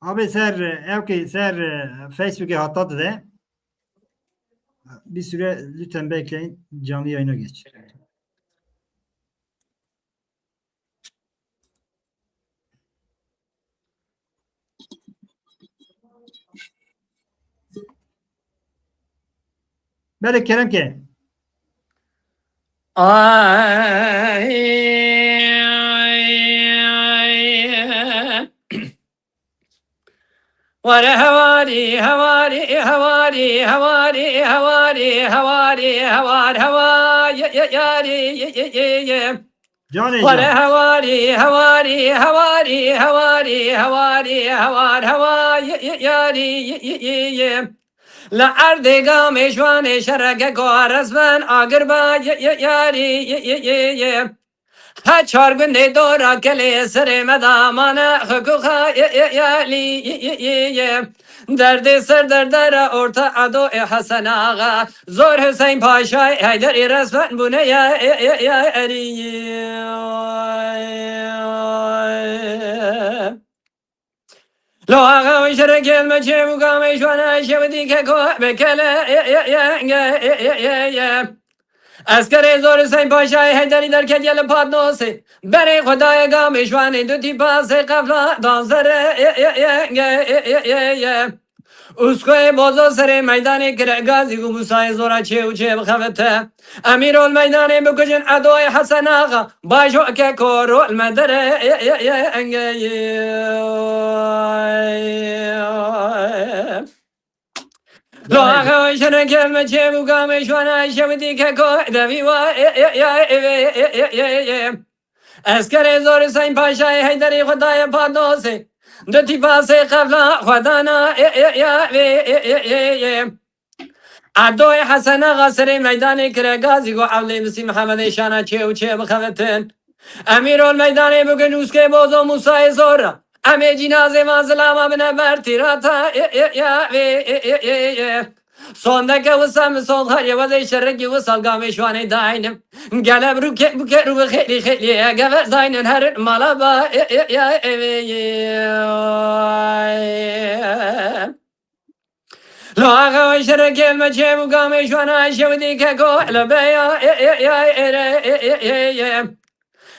Abi ser evki ser Facebook'e hatta de bir süre lütfen bekleyin canlı yayına geç. Böyle Kerem ki. Ay, وره هواري هواري هواري هواري هواري هواري هوار هوا ياري Can وره Can. هواري هواري هواري هواري هواري هوار هوا ياري لعرض قام شوان شرق قارس من آقربا ياري ها چار گنده دورا کلی سر مدامانه حقوقا یالی درد سر در ارتا عدو حسن آغا زور حسین پاشای حیدر رسفن بونه یاری لو آغا و شرک المچه مقام شوانا شودی که کو بکله اسکر زور سین پاشای هیدری در کدیل پادنوسی بری خدای گامشوانی دوتی پاس قفلا دانسر اسکوی بازو سر میدان کرگازی و موسای زورا چه و چه بخفته امیر المیدان بکجن عدوی حسن آقا باشو که کورو المدر لو آخوشن کلمه چه بگامش و نشودی که که دوی و اسکر زور سین پاشای هیدری خدای پادوسی دوتی پاس قبلا خدانا عدوی حسن غسر میدان کرگازی گو عولی بسی محمد شانه چه و چه بخوتن امیر المیدان بگنوس که بازو موسای زورا امی جنازه مازلام ابن برتیراتا sonda که وسام صوت هری وزی شرقی وصل قام شواني داينم قلب رو خیلی خیلی قبل زاين هر مالا با لو آقا شرقی المچه مقام شوانا شودی که گوه لبیا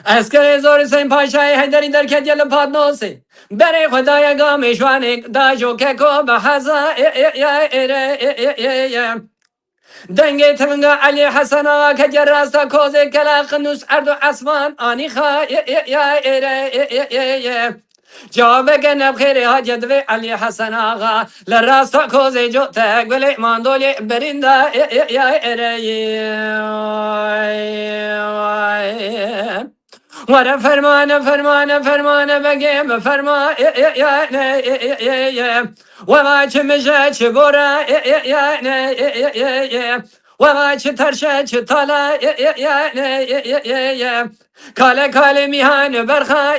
اسکر زور سین پاشای هیدری در کدیل پادنوسی بری خدای گامشوانی داجو که کو به حزا دنگی تمنگا علی حسن آقا که جراستا کوزی کلا خنوس اردو اسمان آنی خوا جواب گنب خیری حاجت و علی حسن آقا لراستا کوزی جو تقبلی ماندولی بریندا ورا فرمانه بگیم فرما وما چه مجه چه بورا وما چه ترشه چه تالا کاله میهان برخا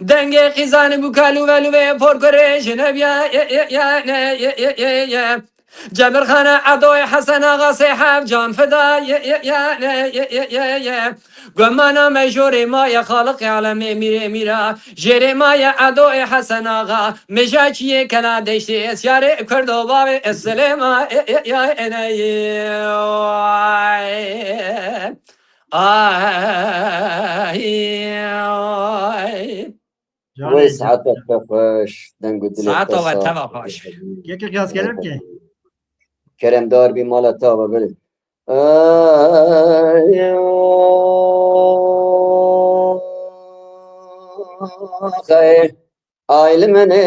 دنگ خیزان بکالو ولو پر کرش نبیا جبر خانه عدوی حسن آقا صحاب جان فدا گمانا مجور ما یا خالق عالم میرا جیر ما یا عدوی حسن آقا مجاچیه کنا دشتی اسیار کردو باب السلام وی ساعتك خوش دنگو دلت ساعت و توا خوش Yeke kıyas gelir ki. کرم دار بی مالا تابا بله خیر آیل منه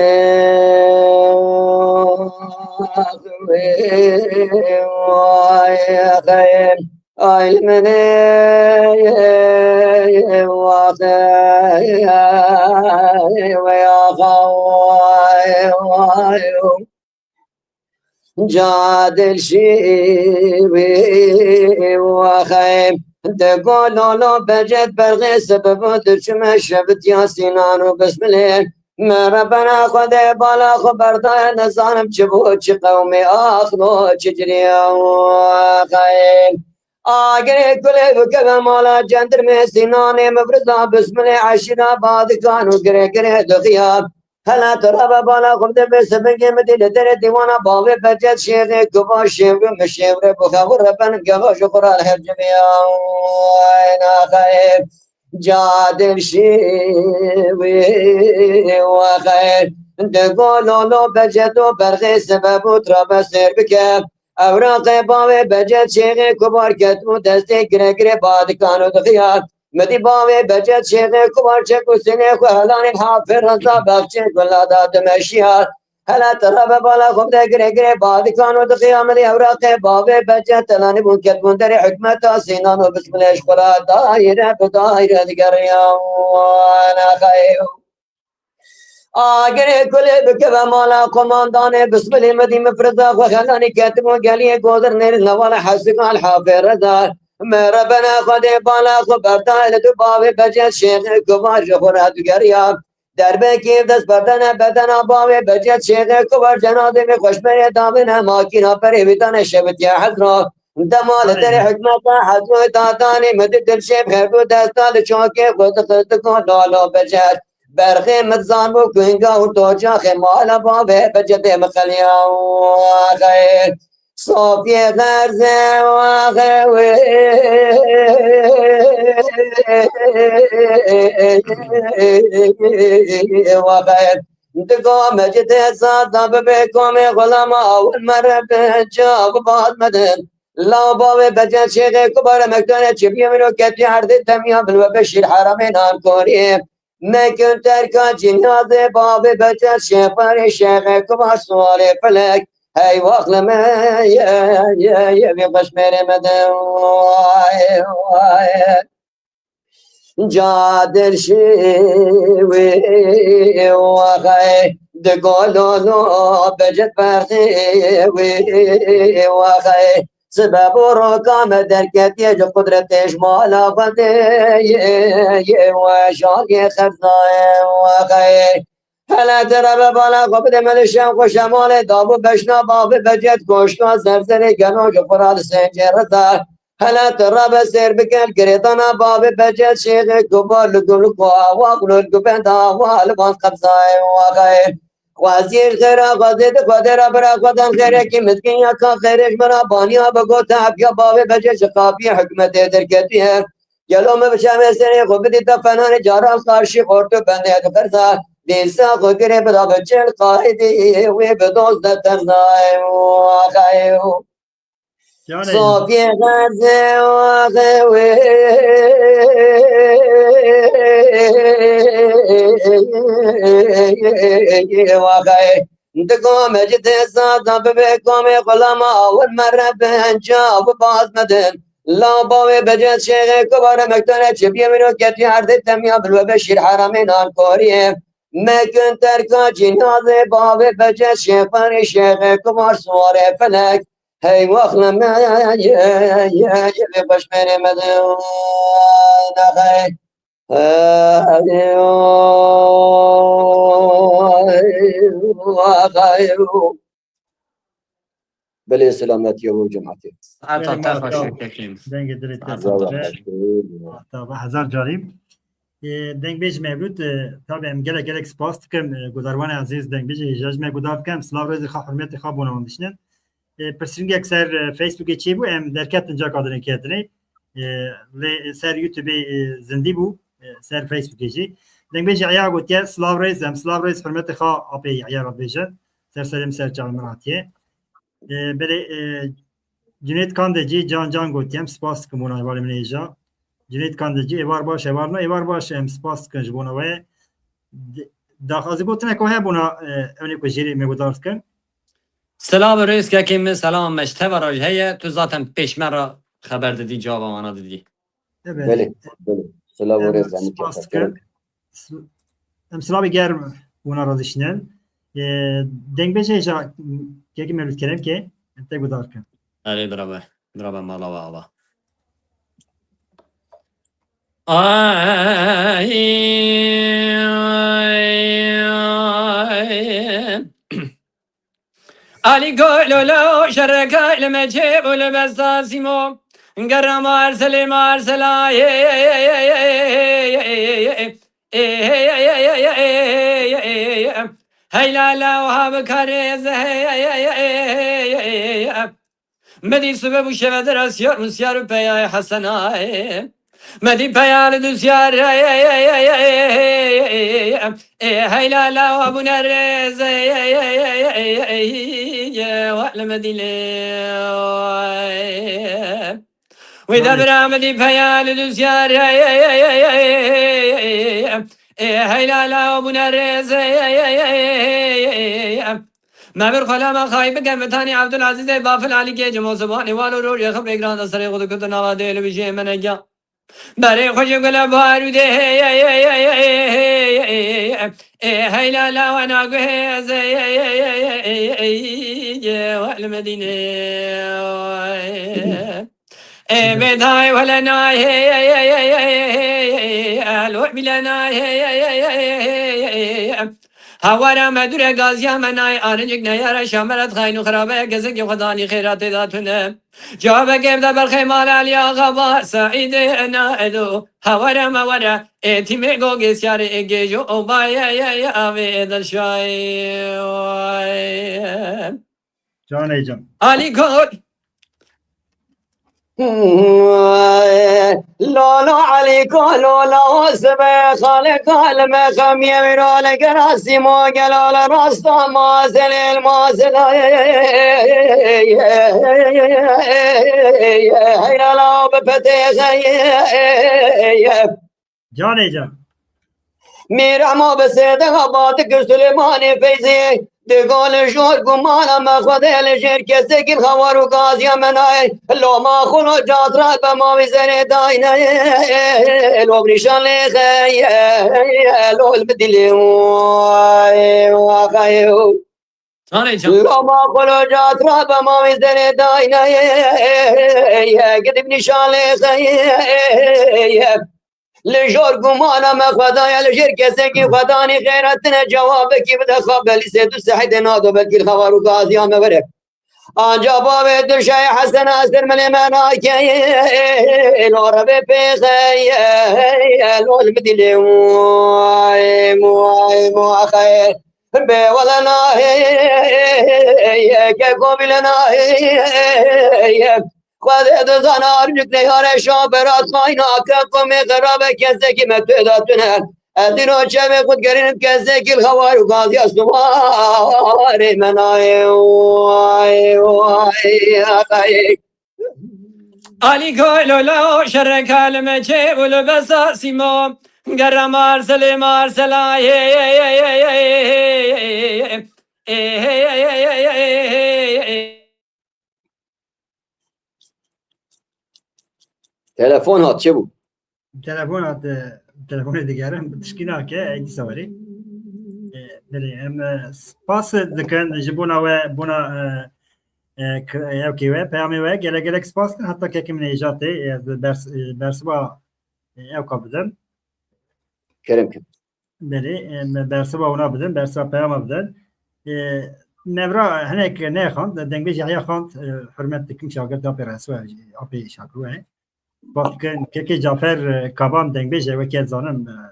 خیر آیل منه ويا خواي جادل شيبي وخيم تقول له بجد برغي سبب درشم شبت يا سنان وبسم الله ما ربنا خده بالا خبردار نظام چبو چ قومي اخذو چجري وخيم آگره کلی بکه مالا جندر میں سینان مفرزا بسم الله عشرا بعد کانو گره گره دخیا هلا ترى بالا خبز بسبنج مدي لدر ديوانا باوي بجت شيخ كبار شيخ مشيخ بخبر ربنا قبا شكر الهر جميع انا خير جاد شيوي وخير دقول لو بجتو برغي سبب تراب سير بك اوراق باوي بجت شيخ كبار كتو دستي گره بعد كانو دخيات مدی باوی بجت شیخ کبار چکو سینه خو هلانی حافر رضا بخشی گلادات مشیار هلا ترى بالا خب ده گره گره بعد کانو ده قیامت اوراق باوی بجت تلانی بونکت بوندر حکمت سینان و بسم الله اشقرا دایره بدایره دیگر انا خیو آگره کلی بکه و مالا قماندان بسم الله مدی مفردا خو هلانی کتمو گلی گودر نیر نوال حسقال حافر رضا ربنا خود بالا خبر دایل تو باوی بجت شیخ کبار جخورا تو گریا در بکیف دست بردن بدن باوی بجت شیخ کبار جناده می خوش بری دامن ماکینا پری بیتان شبت یا حضرا دمال در حکمت حضرو دادانی مدی دل شیب خیرگو دستال چوکی خود خود کن لالا بجت برخی مدزان بو کنگا و توجا خمال باوی بجت مخلیا خیر صافی غرز واغوی وخیر دقام جد صادب بكم غلام اول مرة بجاب بعد مدن لا باوي بجد شيخ كبار مكتونة شبيه منو كتي عرض تميا بالوبشر حرمين الكوري ما كنت تركا جناز باوي بجد شيخ كبار سوالي فلك هاي واخل ما يا بقش ميري مدن جادر شوي وخي دقولو بجد فرخي وخي سبب رقم دركت يج قدرتش مالا فدي وشاق خرزاي وخي هلا ترى بالا قبل ملشان وشمال دابو بشنا باب بجد كوشكا زرزر جنوج فراد سنجرتا هلا ترى بسير بكل كريتنا باب بجد شيخ كبار لقول قوا وقول قبندا والبان قبضاي وخير وزير خير غزيد قدر برا قدن خير كي مسكين يا كان خيرش مرا بانيا بقوتا يا باب بجد شقافي حكمت دركتي يلو مبشام سنه خبدي تفنان جارا قارشي قرط بنده فرزا دیسا خودره بدا بچل قایدی و بدوز دترنای وخیو Yani صوفی غزه وخیوی وخی دقو مجد سادا ببکوم غلام اول مره بنجاب باز مدن لا باوی بجد شیخ کبار مکتانه چبیه منو کتی عرض تمیا بلو بشیر حرمین آنکوریه ما كنت تركا جنازة باب بجد شيخ شيخ كبار سوار فلك هاي واخلا ما يا بش من مدن خير بلي سلامتي يا جماعتي حتی تفاشی کشیم دنگ دلت زبر. طبعا هزار جاریم دنگ بیج مبلود طبعا گله گله سپاس کم گذروان عزیز دنگ بیج اجازه می گذار کم سلام روز خا حرمت خا بونم دشنن پرسینگ اکثر فیسبوک چی بو ام درکت انجا کادن کتنی و سر یوتیوب زندی بو سر فیسبوک جی دنگ بیج عیا گوتیا سلام روز حرمت خا اپی عیا را بیجه سر سلام سر جان مراتیه بله Cüneyt Kandeci can gotiyem spas kımona valim neja. Cüneyt Kandeci evar baş em spas kınj bona ve da azı gotine ko he bona öne ko jeri me godarsken. سلام رئیس که کمی سلام مشته و راجهه تو ذاتم پیشمرا خبر دادی جواب آنها دادی Evet. بلي سلام ورزق Spas kın. Em sılavı ger bona radişnen. Dengbeje ja keki mevcut kerem ki te godarken. علی درابه مالا و آبا آی علی گلولو شرکای لمجیب و لبستاسیمو قرم ارسل ما ارسلا هی لا لا وهاب كاريز مدي سبب شبد راسيار مسيار بيا حسنا مدي بيا لدسيار هي لا لا وابو نرز وعلى مدينة وإذا برامدي بيا لدسيار هي لا لا وابو نرز ما برخلا ما خايب كم ثاني عبد العزيز بافل علي كي جمو سبحانه والو رو يخ بيگران سر خود كنت نوا دل بشي من جا بري خوش گل بارو ده هي لا لا وانا جهز والمدينه بداي ولا ناي الو بلنا هوارا مدور غازیا منای آرنجک نیاره شامرت خاینو خرابه گزک یو خدانی خیرات داتونه جواب گیم دا برخی مال علی آقا با سعید نائدو هوارا مورا ایتیمه گو گسیار اگیجو او بایه آوه دل شای جان جان علی کن لولا عليك لولا وسبي خالق المخم يميرو لك راسي مو قالوا راستا ما زل ما زل يا لو بفتح جان جان میرا ما به صدق بات که سلیمان فیضی دگال شور گمان ما خود الشیر کسی که خوار و گازی منای لو ما خونو جات را به ما وزر داینه لو بریشان لیخی لو البدلی واقعیو تانه جان لو ما خونو جات را به ما وزر داینه گدب نشان لیخی لجور گمانا ما خدایا لجر کسی کی خدانی خیرتنا جواب کی بده خبلی سے تو سحد نادو بکی الخبر قاضی ام برک آنجا باب تو شای حسن اسر من منا کی لور به پیخی لول بدلی مو خیر به ولنا که قبلنا خود دزان آرنج نیاره شابرات خاینا که قوم خراب کسی که متداتونه ادینو چه خود گرین کسی که الخوار و قاضی استوار منای وای علی کویلو لو شر کلمه چه بول بسا سیمو گرم ارسل مارسلا تلفن هات چه بود تلفون دیگرم تشکینا که ایدی سواری بله ام سپاس دکن جبونا و بونا اوکی و پیامی و گلک سپاس کن حتی که من ایجاته برسبا اوکا بدن کرم کن بله برسبا اونا بدن برسبا پیاما بدن نبرا هناك ناخذ دنگ بيجي يا خاند حرمت دكم شاگرد دا برسوا اپی شاگروه وقت که جعفر کابان دنگ بيجي وكيل زانم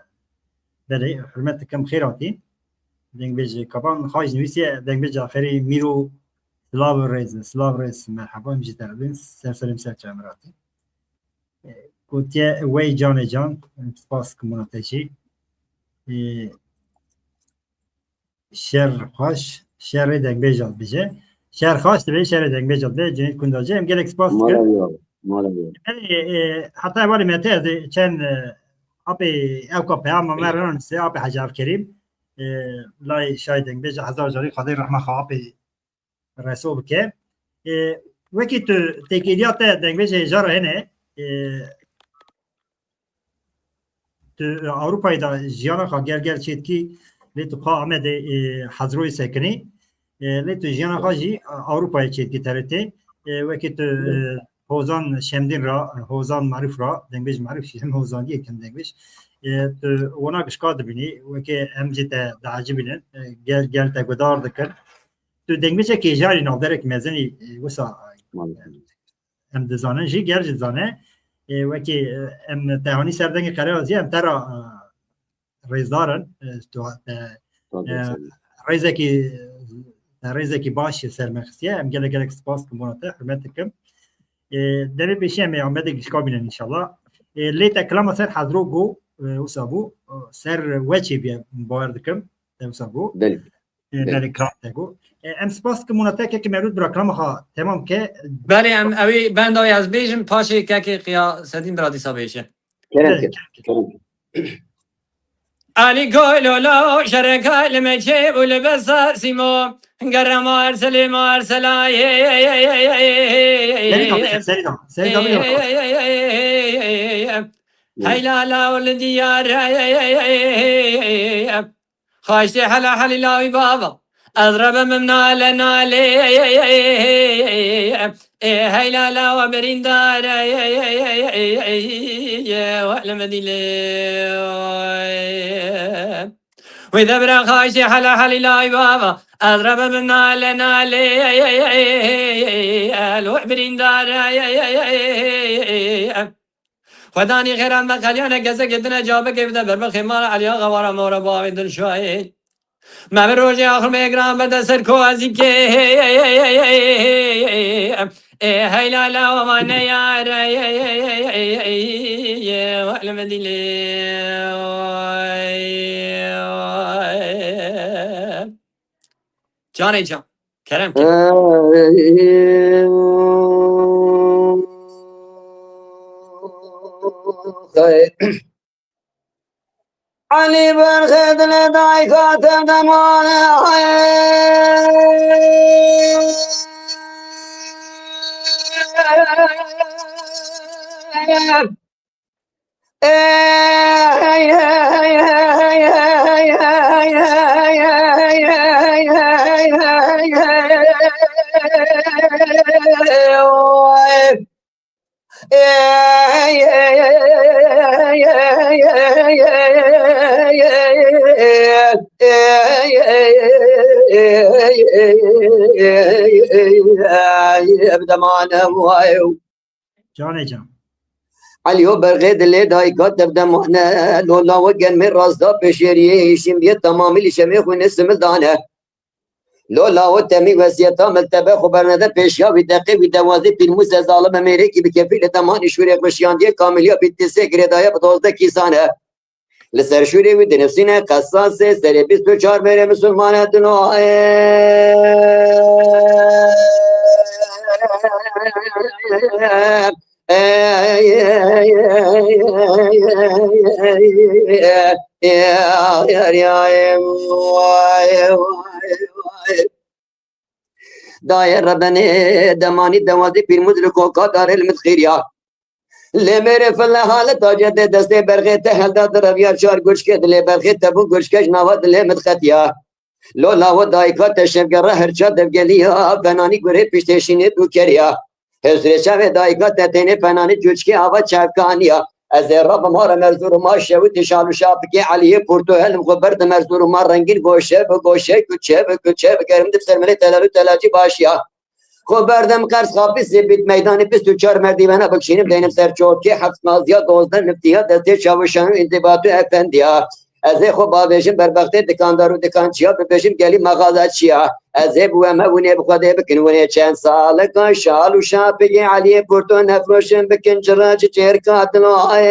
بله حرمت دكم خيراتي دنگ بيجي کابان خاج نويسي دنگ بيجي جعفري ميرو سلاو ريز مرحبا مجي تربين سلام سر جامراتي قلت يا وي جان سپاس كموناتشي شر خوش شهر دنگ بیجاد بیشه شهر خواست به شهر دنگ بیجاد به جنید کنداجه ام گلک سپاس مالا حتی بالی متعد چند اپی اوکا پیام مرن سه اپی حجاب کریم لای شاید دنگ بیجا هزار جاری خدای رحمه خواه اپی رسول که وکی تو تکیلیات دنگ بیجا جاره هنه تو اروپای دا جیانا خواه گل چید کی لیتو خواه آمد حضروی سکنی لیتو جیانا خواه جی اروپای چید کی ترته وکی تو حوزان شمدین را حوزان معروف را دنگ بیج معروف شیم حوزان دیگه کم دنگ بیج تو اونا کشکا دبینی وکی همجی تا دعجی بینن گل تا گدار دکن تو دنگ بیج که جاری نادرک مزنی وسا ام دزانن جی گرج دزانه وکی ام تهانی سردنگ قرازی ام ترا ریزدارن ریزکی باشی سرمخصیه ام گله سپاس کمونته حرمتکم دبی بشی ام عمده گشکا بینن انشالله لیتا کلام سر حضرو گو وسابو سر وچی بیا باوردکم وسابو دل کلام تگو ام سپاس کمونته که مرود برا کلام خا تمام که بله ام اوی بندای از بیشم پاشه که قیا سدین برادی سابیشه علی گلولا شرکای لمچه ولبس سیمو گرم ارسل ارسلای هيلا لا والديار خاشتي حلا حليلاوي بابا اضرب ممنا لنا لي هيلا لا وبرين دار والمدي لي واذا برا خاشتي حلا حليلاوي بابا اضرب ممنا لنا لي الوبرين دار خدانی خیران مقالیانه گزه گدنه جابه که بده بربخ خیمار علیا غوارا مورا باوی دل شوهی من به روژی آخر میگرام بده سرکو ازی که هیلا لا و من یار وعلم دیلی جانی جان کرم علي بن خدل داي خاتم دمان جان جان عليو برغيد اللي داي كاتب دمانه لولا وقن من راس دا بشيريه شم بيه تمامي لشميخ ونسم الدانه لولا وتمي وسيطة ملتبه خبرنده پیشیا و دقیق و دوازه پیرموس ظالم امریکی بکفیل تمانی شوری قشیاندی کاملیا بیتیسه گردایه بدازده کیسانه لسر شوری و دنفسینه قصاصه سر 24 بره مسلمانه دنوائه داير ربنا دماني دوازي في المدركو قدر المتخيريا لميري في الحالة تاجد دستي برغيت هل داد ربيا شار قرش كد لي برغيت تبو قرش كش نواد لي متختيا لولا ودايكات الشبقرة هرشاد بقليا فناني قري بشتشيني بوكريا هزري شاوه دايكات تتيني فناني جوشكي آوا شاوكانيا از رب مار مرزور ما شوت شالو شاپکی علیه پورتو هل مخبرت مرزور ما رنگین گوشه به گوشه کوچه گرم دب سرملی تلالو تلاجی باشیا خبردم قرص خابی سبیت میدان 24 مردیوانه بکشینم دینم سر چوکی حفظ مازیا 12 نفتیها دسته شاوشان انتباطو افندیا از خب آبشم بربخته دکاندارو دکانچیا ببشم گلی مغازه چیا از بو ما ونه بخوده بکن ونه چند سال که شال و شاپگی علی پورتو نفروشم بکن جراج چرکات نوعه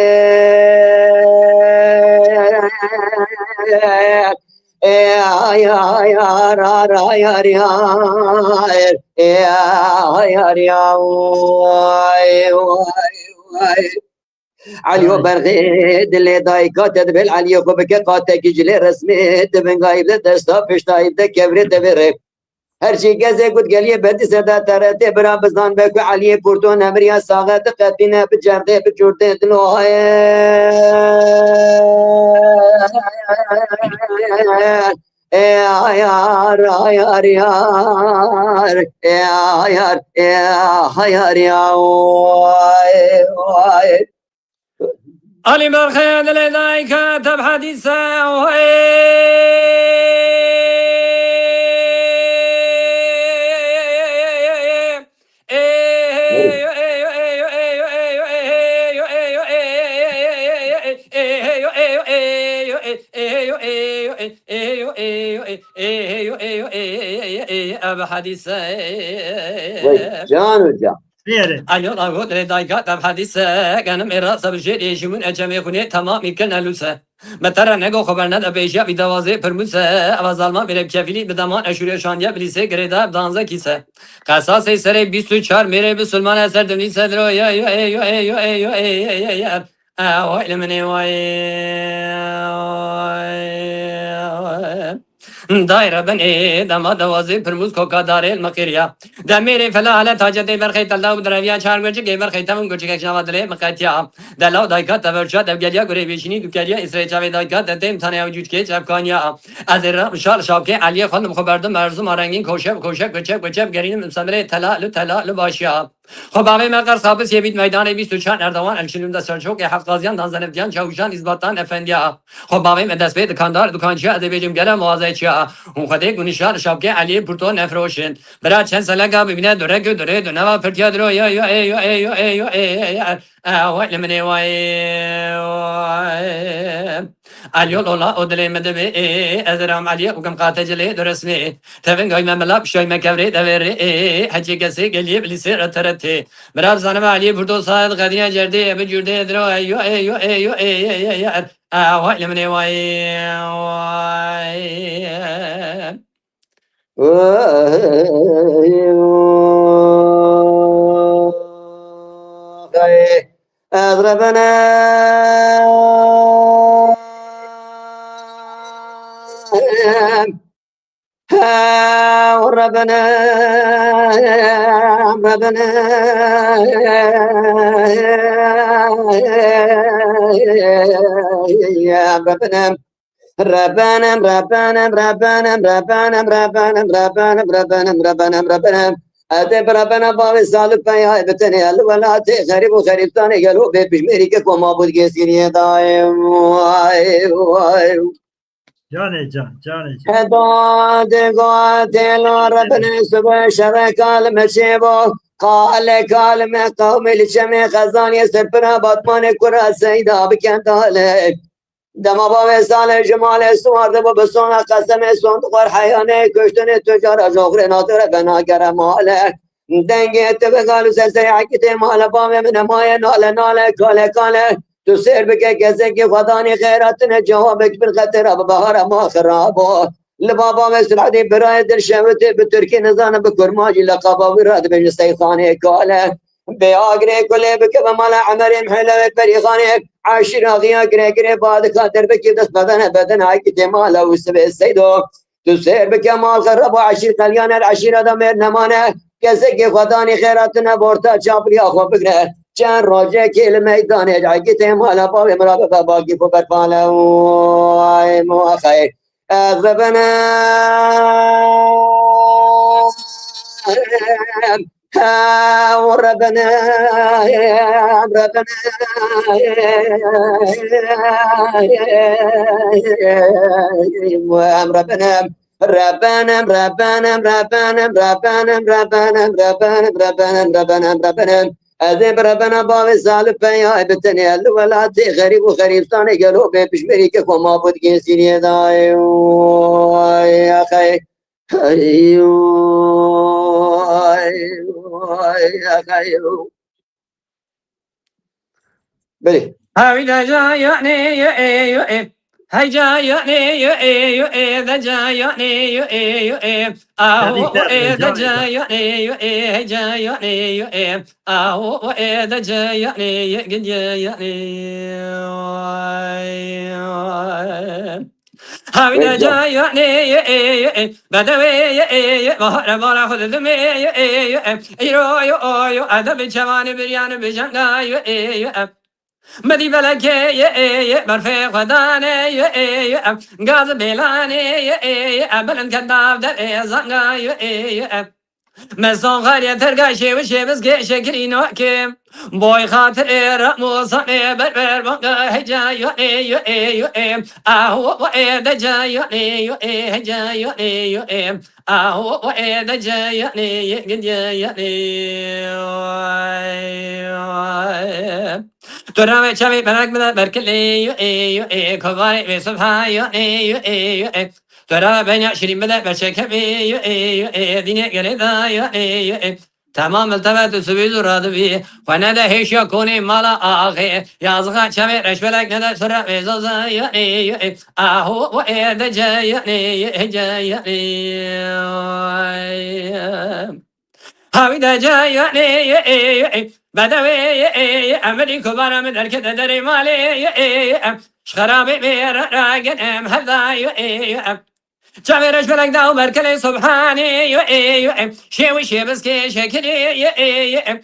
عليو برغي دلي دايكا تدبل عليو كوبك قاتا كجلي رسمي دبن غايب دستا بشتايب دا كبري تبري هرشي كازي قد قالي بدي سدا ترتي برا بزان بكو علي بورتون امريا ساغت قتينا بجردي بجوردي دلوهاي يار يار يار يار يار يار علي مرخيد لذاي كاتب حديثة ابو حديثه جان و جان خير ايو لا قدر دايكات حديثه كان ميراث بجيل يشمون اجمع يكون تمام يمكن لوسه متر نگو خبر ند بیجا بی دوازه پرموسه اما ظالمان میره کفیلی به دمان اشوری شانیا بلیسه گریدا دانزه کیسه قصاص سر 24 میره به سلمان اثر دنی صدر یا وای منی وای دايره بني دما دوازي پرموز کوکا داره المقیریا دمیره فلا حالت حاجت برخی تلدا و درویا چهار گوچه که برخی تمام گوچه که شما داره مقاتیا دلاو دایکات تورچا دبگلیا گری بیشینی دوکلیا اسرائیل چاوی دایکات دیم تانه وجود که چپکانیا از رام شال شابکه علی خانم خبردم مرزوم رنگین کوشب گرین مسندره طلا باشیا خب آقای مقر صاحب یه میدان 24 اردوان الشلون دستور چوک هفت قاضیان دانزنفیان چاوشان ازباتان افندیا خب آقای دست به دکاندار دکانچی از بیجم گله موازچیا اون خدای گونیشار شابکه علی پورتو نفروشن برای چند ساله گا ببینه دوره دو نوا پرتیا درو وای منی وای اليول الله أدلي مدبي أزرام علي وكم قاتجلي درسني تفن قايم ملاب شوي مكبري دوري حجي قسي قلي بلسير ترتي براب زانم علي بردو صاد غدينا جردي بجردي درو أيو وای مني وای أضربنا وربنا أدب ربنا باوي سالك يا بتني الولاد غريب وغريب ثاني قالوا بيشمري كم معبود جسيني دايم جاني جان هداد قاتل ربنا سبع شرك المشيبو قال كلمة قوم الجميع خزان يسبر بطمان كرة سيدا بكندالك دما باوي سال جمال سوار دبا بسونا قسم سون تقر حيانه كشتن تجار جوخر ناطر بناگر مالك دنگه تبقالو سرسي عكتي مال باوي من مايا نال كاله تو سير بك كزك خداني خيراتنا جوابك بالخطر ببهار ما خرابو لبابا مسلحدي براي در شوتي بتركي نزان بكرماجي لقابا وراد بين سيخاني كاله بياغري كله بك بمال عمري محلوك بريخاني عاشر غيا غري بعد خاطر بك دس بدن هاي كتمال وسب السيدو تسير بك مال خرب عشير قليان العشيره دمر نمانه كزك خداني خيراتنا بورتا جابري اخو بكره چند روزه که میدان جاگیت مال باب مرا باقی فوق بالا وای موخی ربنا ربنا أذب ربنا باوي سالف يا بتني الولاد غريب وغريب ثاني قالوا بيشمري كيكو ما بود جنسيني داي يا أخي يا أخي بلي هاي جايني هاي جايني ذا جايني ذا جايني هاي جايني ذا جايني قد جايني هاي جايني بدوي بهر خذ دمي يو أدب جواني بريان بجناي مدي بلكي برفي خداني غاز بيلاني بلن كداب دبي زنغاي مزان غاري ترقى شي وشي بس شكري نوكي بوي خاطر رموصا بربر بقى هجا يؤي يؤي يؤي اهو وإيدا جا يؤي يؤي هجا يؤي يؤي اهو وإيدا جا يؤي يقد يؤي ترى شامي بنك من بركلي يؤي يؤي كباري بسبها يؤي يؤي يؤي ترى بين عشرين بدأ بشكبي يؤي ديني قريدا يؤي يؤي تمام التفت سبيل رادبي وانا ده هيش يكوني مالا آخي يازغا شامي رشبلك ندى سرع بيزوزا يؤي اهو وإيدا جا يؤي جا يؤي هاوي دا جا يؤي بدوي أمري كبار من الكده دري مالي شخرابي بير راقن ام هذا شامرش بلك داو مركلي سبحاني شيوي شيبسكي شكلي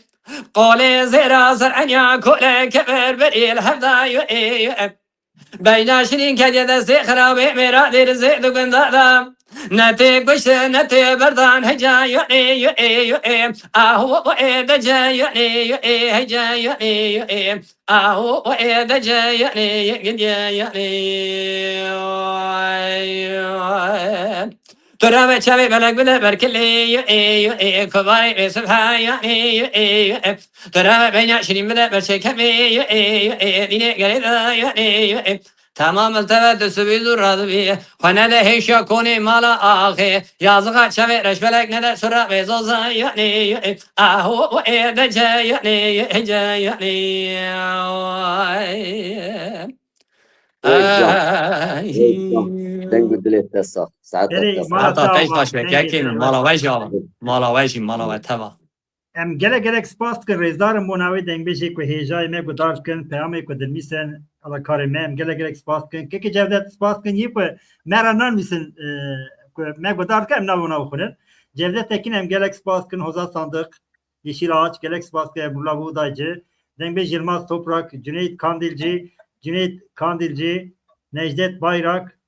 قولي زيرا زرعنيا كولا كبر بريل هذا بين شرين كديد زي خرابي مرادي رزق دقن دادا نتي قش نتي بردان هجا يؤي اهو وإيدا جا يؤي هجا يؤي اهو وإيدا جا يؤي قد يؤي ترى شامي بلك بلا بركلي يؤي كباري بسبها يؤي ترى بين عشرين بلا برشكمي يؤي ديني قريدا يؤي تمام التفت سبيل الرضبي خانه ده هيش يكوني مالا آخي يازغا شامي رشبلك ندى سرع بيزوزا يؤي اهو وإيدا جا يؤي هجا يؤي دنگ دلت دسا ساعت بله دسا مالا حتى تا تيش باش بكاكين مالا ويشي مالا ويشي مالا ويتبا ام گلک سپاس کن رزدارم بوناوی دنگ بیشی که هیجای می گدار کن پیامی که دلمیسن علا کار می ام گلک سپاس کن که جودت سپاس کن یه که مرا نمیسن که می گدار کن ام نبوناو خونن جودت تکین ام گلک سپاس کن حوزا صندوق yeşil ağaç gelek spas ke Mulla Buğdaycı Dengbeş Yılmaz Toprak Cüneyt Kandilci Necdet Bayrak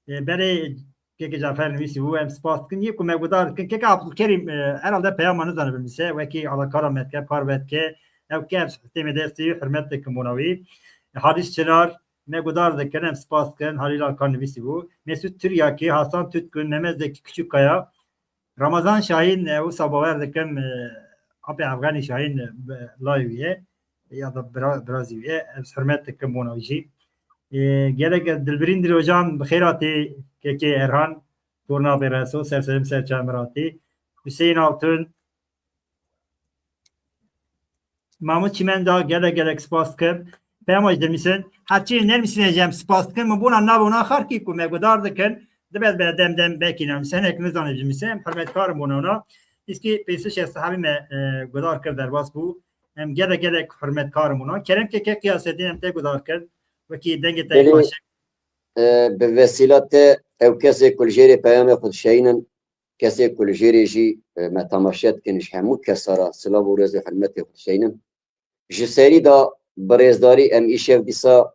beri که جعفر نویسی و ام سپاس کنی که مقدار که عبدالکریم herhalde پیامانı zannedilmişse ve ki alakara metke parvet ke ev ke sistemi desteği hürmet kumunavi Halis Çınar mقدار da kenem spas kan Halil Alkan nivisi bu Mesut Tiryaki Hasan Tütkün Nemezdeki Küçük Kaya Ramazan Şahin o sabaver de kem abi Afgani Şahin live'ye ya da Brazilya'ya hürmet kumunavi gerek Dilbirindir hocam bخيراتي Keke Erhan Turna Beraso Serselim Serçamirati Hüseyin Altun Mahmut Çimendağ gerek spaskım Peyamaj demişsin Haçi nermisin ecem spaskım mı buna nabuna harki ku mevgudar dikin dibet be demdem bekinem sen ekiniz anıcımısın hürmetkarım buna iski peysiş sahabi me gudar kır derbas bu hem gerek hürmetkarım buna kerem keke kıyasetin hem te gudar kır ve ki denge tek başlık به وسیلت او کسی کلجری پیام خود شینن کسی کلجری جی متماشات کنش همو کسارا سلام و رز حرمت خود شینن جسری دا برزداری ام ایشف دیسا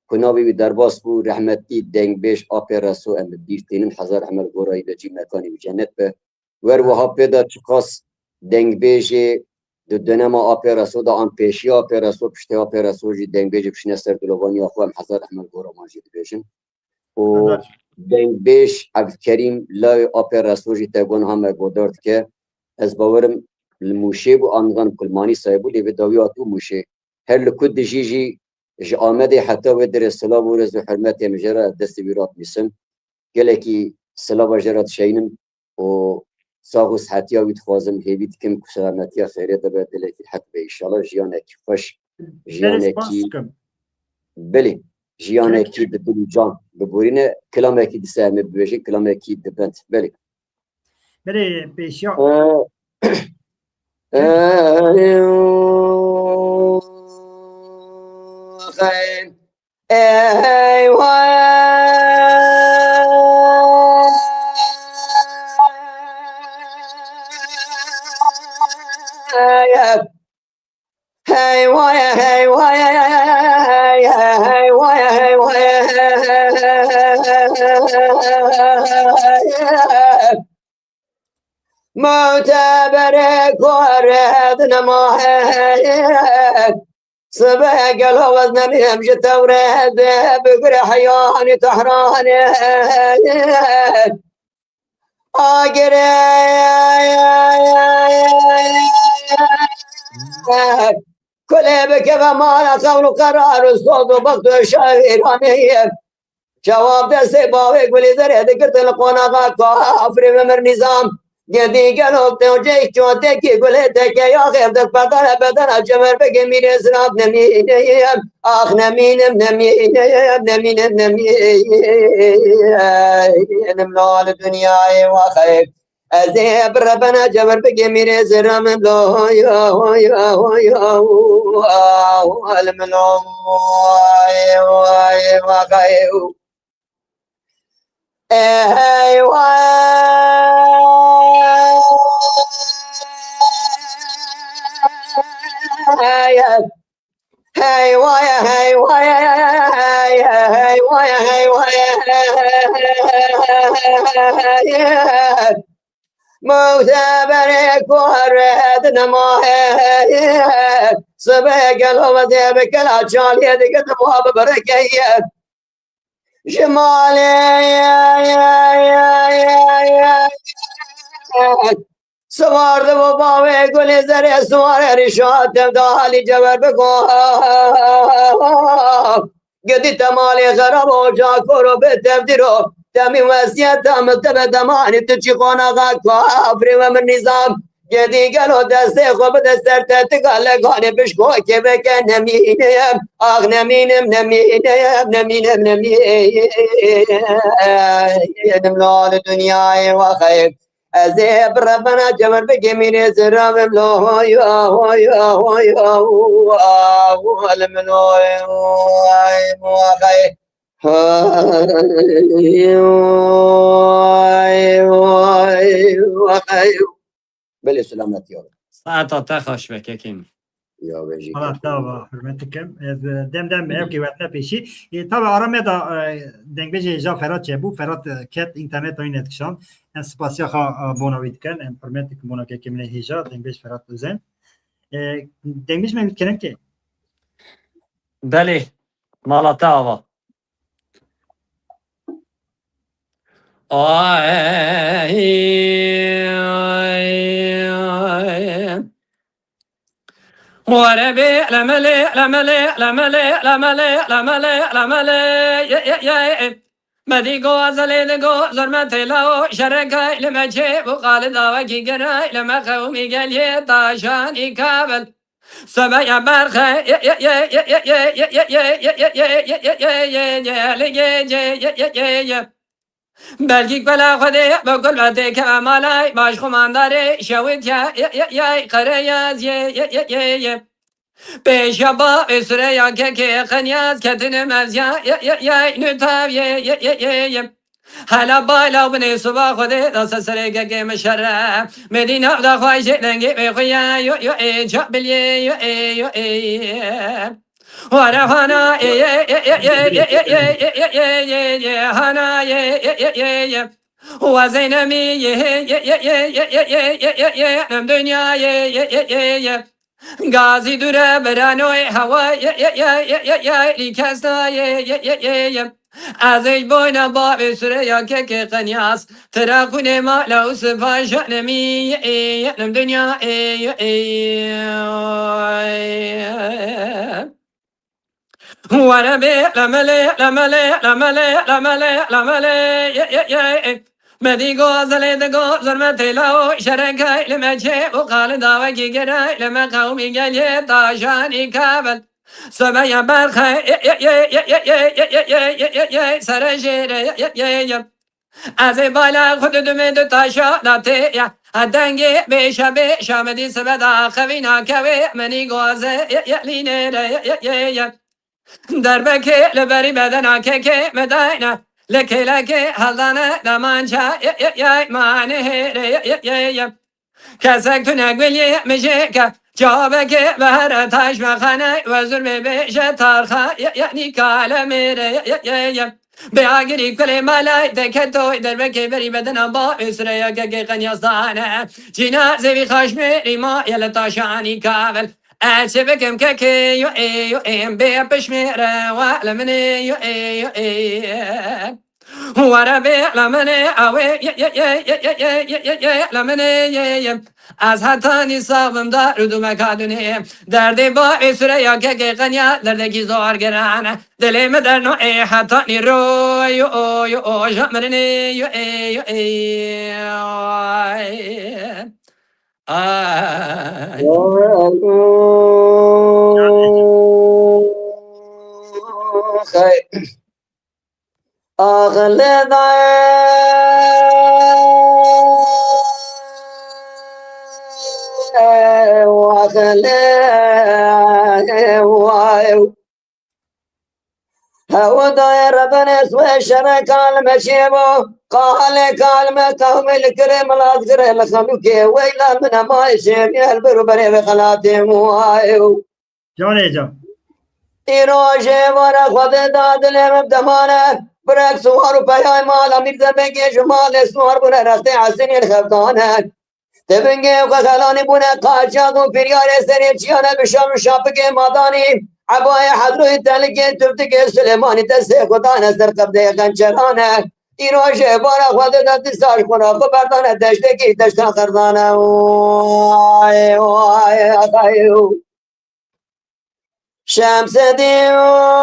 کناوی و درباس بو رحمتی دنگ بیش آپی رسو ام دیرتینن حضار عمل گورایی دا جی مکانی و جنت به ور وها پیدا چکاس دنگ بیشی دو دنما آپی رسو دا آن پیشی آپی رسو پشتی آپی رسو جی دنگ بیشی پشنه سر دلوانی آخو ام حضار عمل گورا ماجید بیشن و دنگ بیش عبدالکریم لای آپراسوژی تگون همه گودارد که از باورم الموشه بو آنگان کلمانی صاحبو لیو داویاتو موشه هر لکود جیجی جی آمده حتی و در سلام و رز و حرمت مجرد دست بیرات میسن گله کی سلام و جرات شینم و ساغوس حتی وید خوازم هیوید کم کسلامتی خیره دبه دله کی حتی به ایشالا جیانه کی خوش جیانه کی بلی جیانه کی دل جان ببورینه کلامه کی دسامه بوجه کلامه کی دبنت بله بله پیشیا معتبر كورد نماهي صبح قالوا وزنني امشي تورد بقري حياني تحراني كل بكيف ما قول قرار الصوت وبقت شاعراني جواب دسته باوی گلی زره دکرت لقونا کافری مر نظام گدی گلوب توجه چوته کی گله تکه یا خیر دست بدن بدن جمر بگه میره سراب نمینیم آخ نمینم نملال دنیای و خیر از بربنا جمر بگه میره سرام لا یا الملال و خیر hey معتبر كورد نماهي صبح قالوا ذيبك العجال يدك تبوها ببركيه سوار دو باوی گلی زره سوار رشاد دالی جبر بگو گدی تمالی خراب و جا کرو به تفدیرو تمی وسیعت متبه دمانی تو چی خوانا کافری و من نظام گدی گلو دسته خوب دستر تتگاله گانه بشکو که بکن نمینیم آخ نمینم نملال دنیای و خیر از ربنا جمر بگی میره زرام لا یا المنوی و خیر بله سلامتی ها ساعتا خوش بککین یا بجی Allah tava hürmetlikim. Demden ev kıymetine peşi. Tabi aramaya da dengbeci ja Ferhat çebu. Ferhat ket internet oyun etkişan. En spasya ha bona vidken. En hürmetlik bona kekimine hija. Dengbeç Ferhat özen. Dengbeç memnun kenen ki. بله مالتا آوا وربي لملي لملي لملي لملي لملي لملي مدي قو زلي دقو زرمت لو شركاي لمجي وقال داوكي قراي لما قومي قال يطاشاني كابل سبع برخه بلگی کلا خودی بکل بده که مالای باش خمانداری شوید یا قریاز پیش با اسره یا که خنیاز کتن مزیا یا نتاو حالا بالا بنی صبح خودی دست سره که مشرف مدینه دا خواهش دنگی بخویا یو جا بلی یو ورهانا هانا وزينمي نم دنيا غازي دره برانوي هوا لكسنا ازش بوينا باب سريا كك قنياس تراكوني ما لو سفا شأنمي نم دنيا وانا بي لملي مدي غزل دغو زرمت لو شركاي لمجي وقال داوكي قراي لما قومي قال طاشاني كابل سبع برخه سرشير از بالا خود دمید تاشا داته دنگی به شامدی سبدا خوینا کوی منی گوزه لینه دربکه لبری بدن که مداینا لکه حلدانه دمانچا مانه کسک تو نگویی میشه که جابك بهر تاش مخانه وزر بيش تارخا يعني كالمير بياغري كل مالاي دكتو دربك بري بدنا با اسريا كقن يصدانا جينا زي خشمي ما يلا تاشاني كابل أشبكم ككي يو اي يو ام بيبشمير ولا من يو اي يو اي وربي لمني اوي لمني از حتانی صابم دار دو مکادونی دردی با اسره یا که قنیا دردی زار گرانه دلیم در نوعی حتانی رو یو یو جمرنی یو یو آی هو داير بنس وشر كلمة شيبو قال كلمة قوم الكريم لا تقرأ لخمك ويلا من ما يشيب يهلبر بري بخلاتي موايو جان جان ایروژه ورا خود دادلم بدمانه برک سوار و پیای مال امیر زبگی جمال سوار بونه رخت حسنی الخفتانه تبنگه و خلانی بونه قاچاق و فریار سری چیانه بشام شاپک مادانی عبای حضروی تلگی تفتک سلیمانی دست خدا نستر قبضه قنچرانه ایروژه ورا خود دادی ساش کنه خبردانه دشتکی دشتان خردانه وای وای اخایو شمس دیوان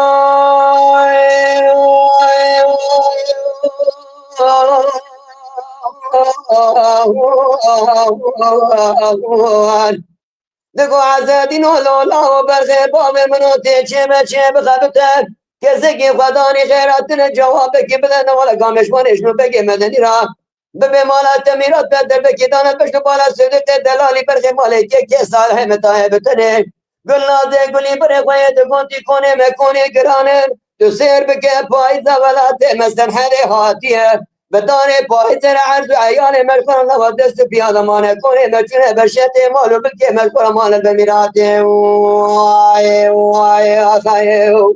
دگو عزدین و لولا و برخی بام منو تیچه بچه بخبته کسی که خدانی خیراتن جواب بکی بدن والا گامش مانش نو بگی مدنی را به مالت میرات بدر بکی دانت بشنو بالا صدق دلالی برخی مالی که سال همتاه بتنه گلنا ده گلی بره خواه دگونتی کنه مکونه گرانه تو سیر بکه پایز ولاته مستن حده حاتیه بدانه پایز عرض و عیان ملکان لوا دست پیادمانه کنه مچونه بشته مالو بکه ملکان مال بمیراته وای وای آخایو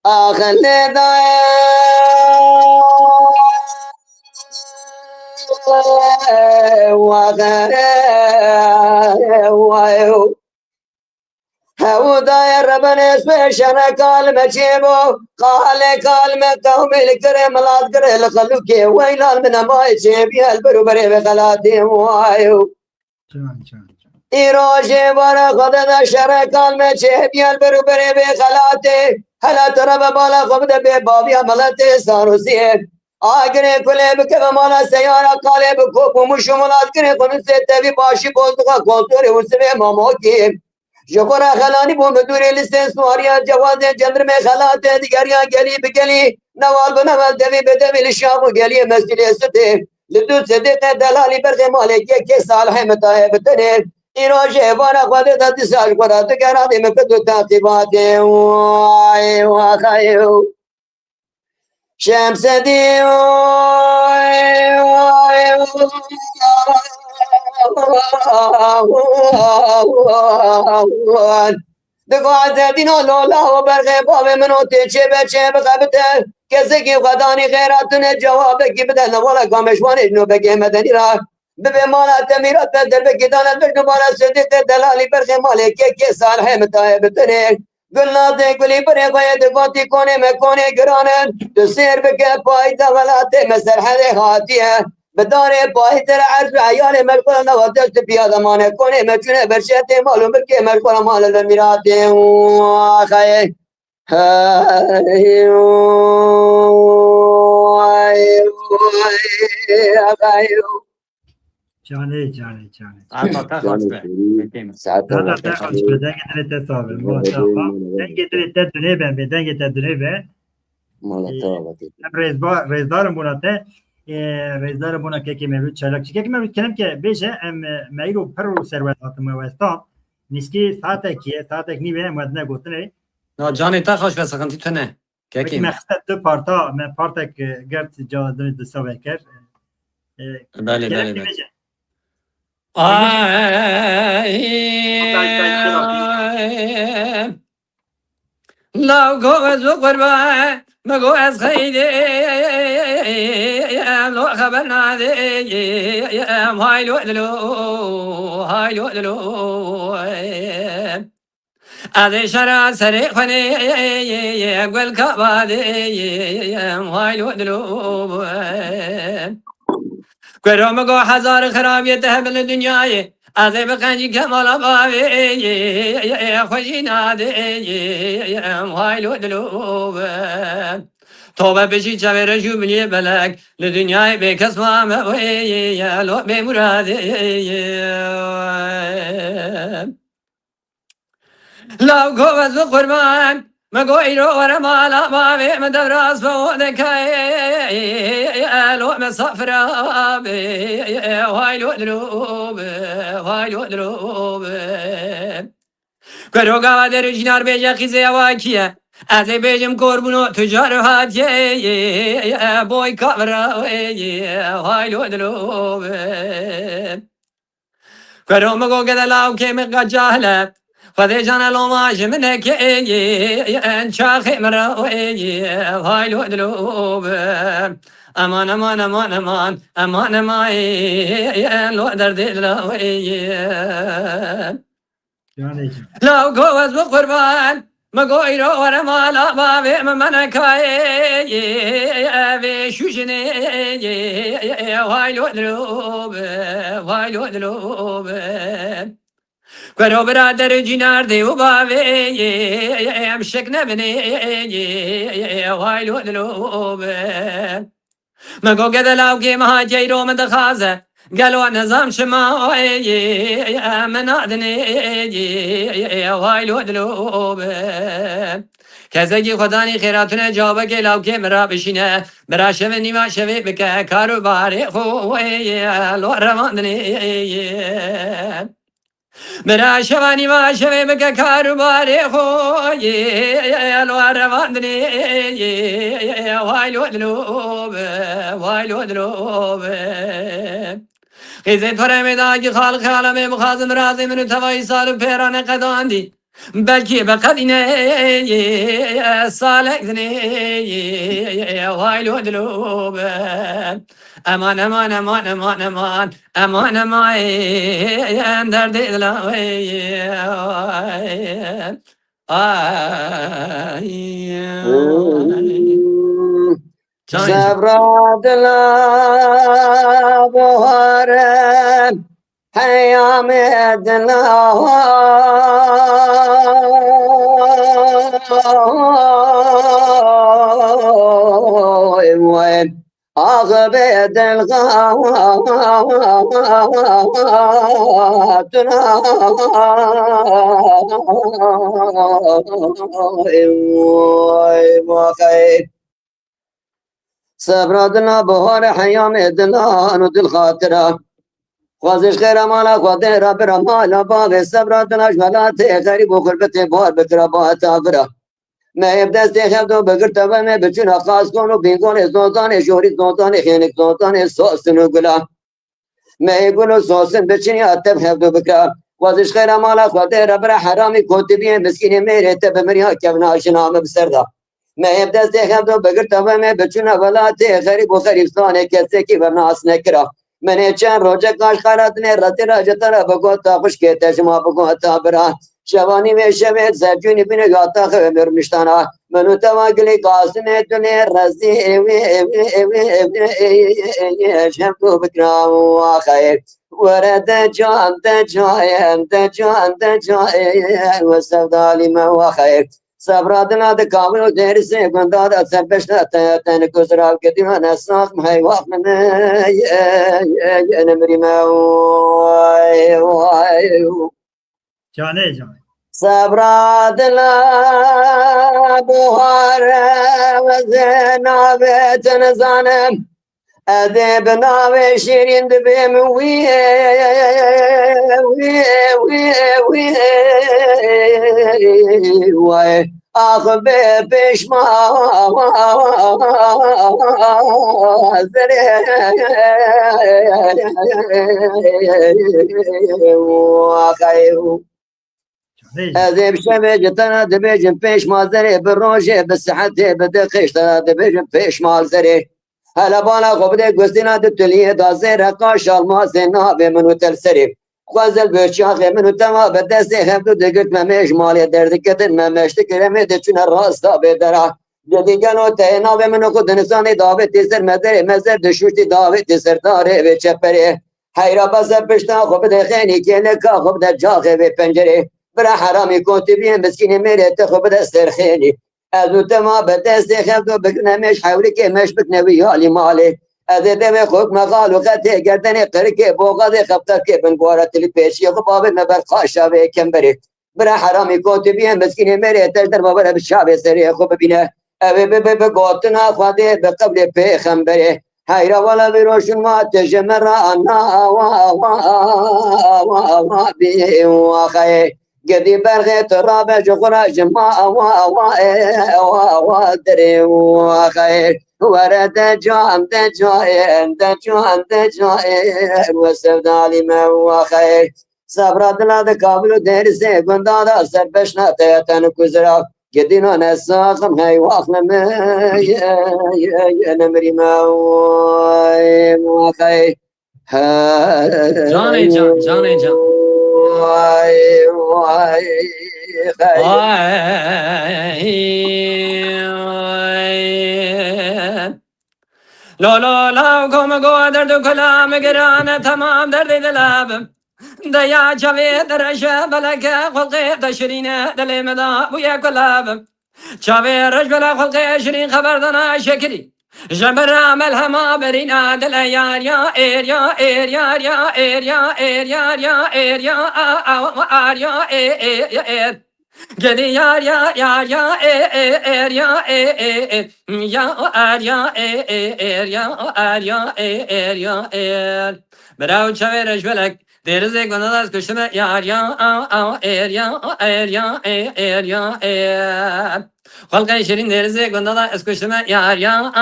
آخر ندائه هو داير بنس بشنا كلمة شيبو قال كلمة قوم الكريم لا تقرأ لخلوكي ويلال من ما يشيب يهلبرو بري بخلاتي وايو جان جان ایروژه ورا خود شر کلمة شيب يهلبرو بري بخلاتي هلا ترى بالا خبد ببابي عملت ساروسي آگره کله بکه مالا سیارا کاله بکو بومشو ملات کنه کنه سیتوی باشی بولدوغا کلتوری وسمه ماماکی جبرا خلانی بوم دوری لسه سواریا جواز جندر میں خلات دیگریا گلی بگلی نوال بنوال دوی بدوی لشاق گلی مسجد ستے لدو صدق دلالی برخ مالک کے سال ہے متاہ بتنے ایروژه وانا خود دادی سال قرا تو کرا دی مکدو تعقیبات وای واخایو شمس دی دگو عزدین و لولا و برغه باب منو تیچه بچه بخبته کسی که خدانی خیراتون جواب کی بده نوالا کامشوانش نو بگه مدنی را به مالت امیرات بدر بگی دانت بشنو بالا صدیق دلالی برغه مالکی که سال ہے متاہ بتنه گلنا دے گلی برے خواه دگوتی کونے میں کونے گرانن تو سیر بکے پایدہ ولاتے میں سرحد خاتی ہے بداره پایتر عرض و عیان ملکل نو دست پیادمانه کنه مچونه برشت معلوم که ملکل مال دمیراته آخه جانه جانه جانه حتی تخواست به دادا تخواست به دنگ دل تسابه ماشاءالله دنگ دل تدونه بن به دنگ تدونه بن رزدارم بوناته رزدار بونا که مروت چلاک چی که مروت کنم که بیشه ام میرو پر ثروت آتم وستا نیسکی ساعت نیمه مدنه گفتنه نه جانی تخواست به سخنتی تو نه که مخصد دو پارتا من پارتک گرد جا دنی دستا بکر بله بله بله لو گوز و قربان مگو از خیلی لو خبر نادی های لو دلو های لو دلو از شرع سری خنی گل کبادی های لو دلو گرو مگو هزار خرابیت همه دنیای از بقنجی کمال باوی خوشی نادی های لو دلو توبه بشی چه رجوع بلی بلک لدنیای به کس ماموی لو به مرادی لو گوز و قربان مگو ایرو ور مالا باوی مدر راز بودکای لو مسافر آبی وای لو دروب وای لو دروب کرو گاوا در جنار بیجا خیزه واکیه از بیجم قربونو تجار هاتیه بوی کابراوی وای لو دروب کرو مگو گدلاو که مگا جاهله خدای جان لو ماش منك ان شاخ مراوي هاي لو دلوب امان امان امان امان امان ماي لو درد لاوي لو جوز بقربان ما قويرو ورا ما لا بابي منك هاي شوشني هاي لو دلوب هاي لو دلوب کرو برادر جنار دیو باوی ام شک نبنی وای لو دلوب مگو گدلاو که مهاجی رو من دخازه قالوا نظام شماوي من ادني وای لو دلوب کزگی خدانی خیراتونه جوابه که لو که مرا بشینه برا شوه نیما شوه بکه کارو باری خوی لو رواندنی برا شوانی ما شوی بکه کارو باری خوی لو رواندنی وای لو دلوب وای لو دلوب خیزه پرمیدا که خالق عالم مخازم رازی منو توایی سال پیران قداندی بلکه بقدینه سالک دنی وای لو دلوب امان امان امان امان امان امان امان درد دلاوی صبر دلا بهارم حیام دلا آغب دل صبر دلا بهار حیام دلا نو دل خاطره خوازش خیر مالا خواده را برا مالا باغ صبر دلا جمالات غریب و غربت بار بکرا با تابره مهب دست خبدو بگرت و مه بچون خاص کنو بینگون زندان شوری زندان خینک زندان سوسن و گلا مه گلو سوسن بچنی اتب خبدو بکرا خوازش خیر مالا خواده را برا حرامی کتبی مسکین میره تب مریا کبنا شنام بسردا مهب دست خبدو بگرت و مه بچون ولات غریب و غریبستان کسی کی ورناس نکرا من چند روزه کاش خالد نه رت راجتر بگو تا خوش که تجما بگو تا برا شوانی و شبت زجونی بین گاتا خبر مشتانا منو تواگلی قاسنه تونه رزی شمکو بکرام و خیر ورد جان دجایم دجان دجایم و سودالی ما و خیر صبرادنا د کامل دیر سے گنداد سبش تن کسرال کے دیوان اساق مای واق من نمری ما جانه جان صبرادنا بهار و زنابت نزانم ادب ناوی شیرین دبیم وی وی آخ به پشما زره آخیو هذه بشبه جتنا دبيجن بيش مال زري بالروجه بالسحته بدقيش تنا دبيجن بيش مال زري هلا بالا خبده گستینا دتلیه دازه قاش الماس نابه منو تلسری خوازل بچاخ منو تما به دست هم دو دگت ممش مال درد کتن ممش تکرمه د چون راستا به درا جدی گنو ته نابه منو خود انسان دعوت سر مدر مزر دشوشتی دعوت سرداره به چپره حیرا بس پشتا خبده خینی که نکا خبده جاخه به پنجره برا حرامی کنتبین مسکین میره تخبد استرخینی از تما به دست خبدو بکنمش حولی که مش بکنوی حالی مالی از دم خوک مقال و خطه گردن قرکه بوغاد خبتا که بنگوارا تلی پیشی خباب مبر خاشا به کمبری برا حرامی کنتبین مسکین میره تجدر مبر بشاب سری خوب ببینه اوی بگوتنا خواده بقبل پیخمبری هیرا والا بیروشن ما تجمر آنا و بی و خیه قدي برغيت الرابع جغرا جما دري وخير ورد جام دجاين وسبد علي ما وخير صبر دلا قابل دير سي غندا سبشنا تيتن كزرا قدينا نساخم هاي واخلم يا نمري ما وخير جان لا لا لا کم گو درد و کلام گران تمام درد دلم دیا چوی درش بلک خلق تشرین دل مدا بوی کلام چوی رش بلا خلق شرین خبردنا شکری جبر عمل هما برینا دل یار یا ایر یا ایر یار یا ایر یا ایر یار یا ایر یا آر یا ایر گلی یار یا یار یا ایر یا ایر یا آر یا ایر یا آر یا ایر یا ایر براو چوی رش بلک درز گنداز کشتم یار یا ایر یا ایر یا ایر یا ایر خلق شیرین درزه گندادا اسکشتم یار یا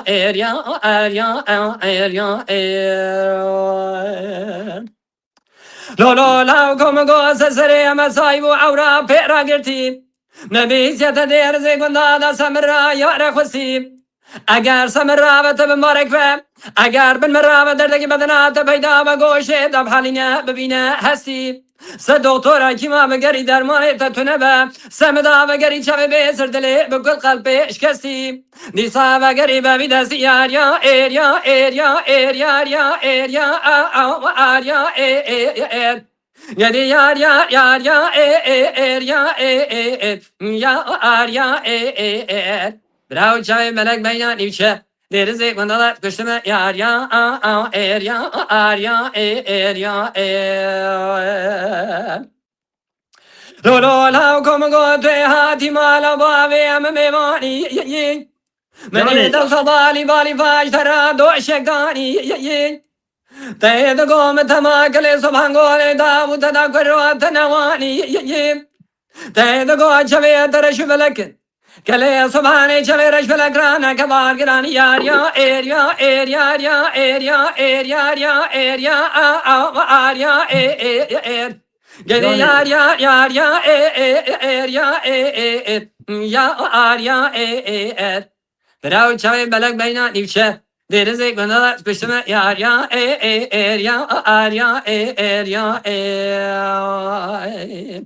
ایر یا ایر یا ایر یا ایر لولو لاو کم گو سسره مسای و عورا پیرا گرتی نبیسیت درزه گندادا سمرا یار خوستی اگر سمراوت بمبارک و اگر بن مراوت دردگی بدنات پیدا و گوشه دب حالینه ببینه هستی سه دکتر کیما بگری درمان تتونه به سمدا بگری چه به سر دل بکل قلب شکستی دیسا بگری به دستی یار یا ایر یا ایر یا ایر یار یا ایر یا آر یا ایر گدی یار یا یار یا ایر یا ایر یا آر یا ایر براو چای ملک بینا نیوچه درزه گندادا کشتم یار یا ایر یا آر یا ایر یا ایر لولو لاو کم گو توی هاتی مالا باوی ام میوانی منی دل صدالی بالی فاش ترا دو شکانی تید گوم تماکل سبانگول داو تدا کروات نوانی تید گو چوی ترش بلکن کله سبحانه چوی رش بلکرانا کبار گرانی یار یا ایر یا ایر یار یا ایر یا ایر یار یا ایر یا آر یا ایر گلی یار یا یار یا ایر یا ایر یا آر یا ایر براو چوی بلک بینا نیوچه درزه گندادا کشتم یار یا ایر یا آر یا ایر یا ایر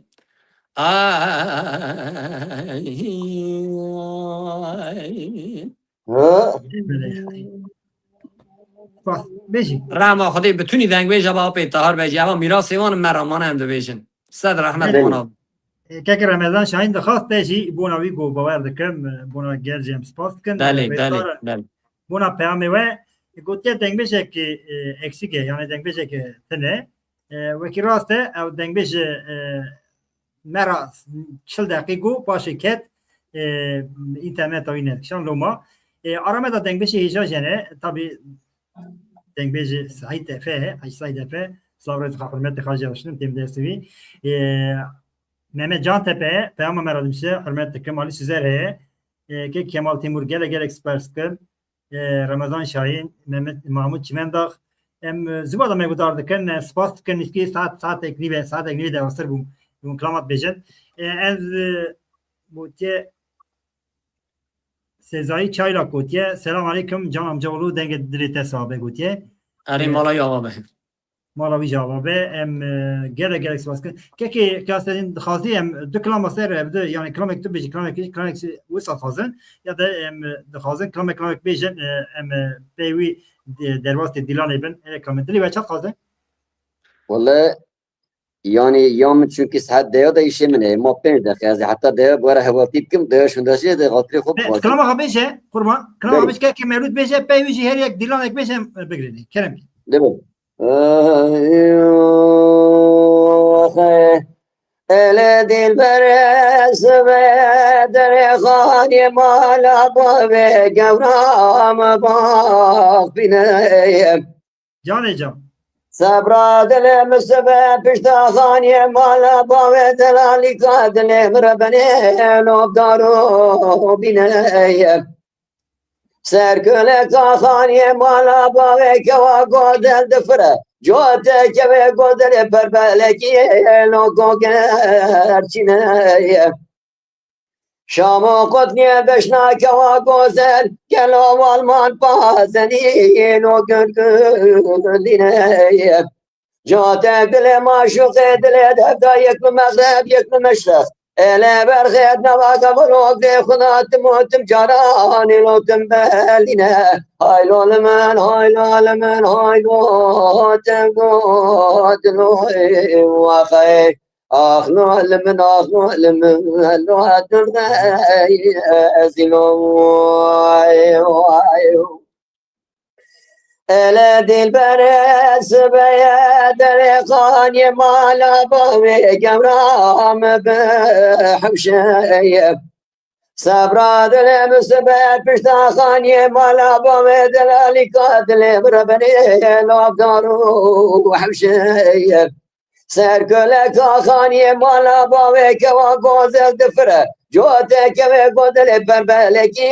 بيجي راما خدي بتوني دنگ بیجا با پیتهار بیجی اما میراث ایوان مرامان هم دو بیجن صد رحمت مانا كاك رمضان شاهين دخاف بيجي بونا ويجو بوارد كم بونا جير جيمس باستكن دلی بونا بيامي و قلت دنگ بيجي كي اكسيكي يعني دنگ بيجي كي تنه وكي راسته او دنگ بيجي مرا 40 دقیقه باشه کت اینترنت آینه شان لوما آرامه دا دنگ بشه هیچا جنه طبی دنگ بشه سعید دفعه هیچ سعید دفعه سلام رز خورمت خواجه باشنم تیم درسوی Mehmet Cantepe, Peyama Meralimşe, hürmetli Kemal Süzer'e, ki Kemal Timur gele ekspertskı, Ramazan Şahin, Mehmet Mahmut Çimendağ, zıvada mevcudardıkın, spastıkın ilki saat eklivi de asır bu klamat bejin. Ez bu tiye Sezai Çaylak gotiye, selam aleyküm, can amcaoğlu denge dirite sahabe gotiye. اری مالا یا بابا Malawi cevabı gerek baskı. Keki gazetenin xazı dü klama ser evde yani klamek tü beji klamek wisa xazın ya da xazın klamek bejin pewi dervaste dilan eben klamek dili ve çat xazın. والله يعني يوم çünkü saat daya da işe mi ne ma 5 dakika hatta daya bu ara hevatip kim daya şunda şey de gatri خوب خاص Klama habeje kurban klama habeje keki mevlüt beje pewi ji her yak dilan ek beje begredi kerem. değil mi? Ele dilberes ve dere khani mala ve gavram bak bineyim. Can ecam. Sabra dilim sebep pişta khani mala ve delali kadile mrebene nobdaru bineyim. Serköle kahaniye mala ve keva godel defre Jote keve godel perbelekiye logo gerçineye Şamo kotniye beşna keva gozel Gelo alman pazeni no göngülineye Jote dile maşuk edile devda yekli mağreb yekli meşref ele berxet navaga volog de khuna timotim jarani lotim beline haylo lemen haylo tengo wa khay akhno lemen lo hatun azilo ele dilberes beye dere khani mala ve gemram be hemşeye sabra dilem sebep pişta khani mala ve delali kadile brebene labdaru hemşeye serköle khani mala ve keva gozel defre jote keve godele perbeleki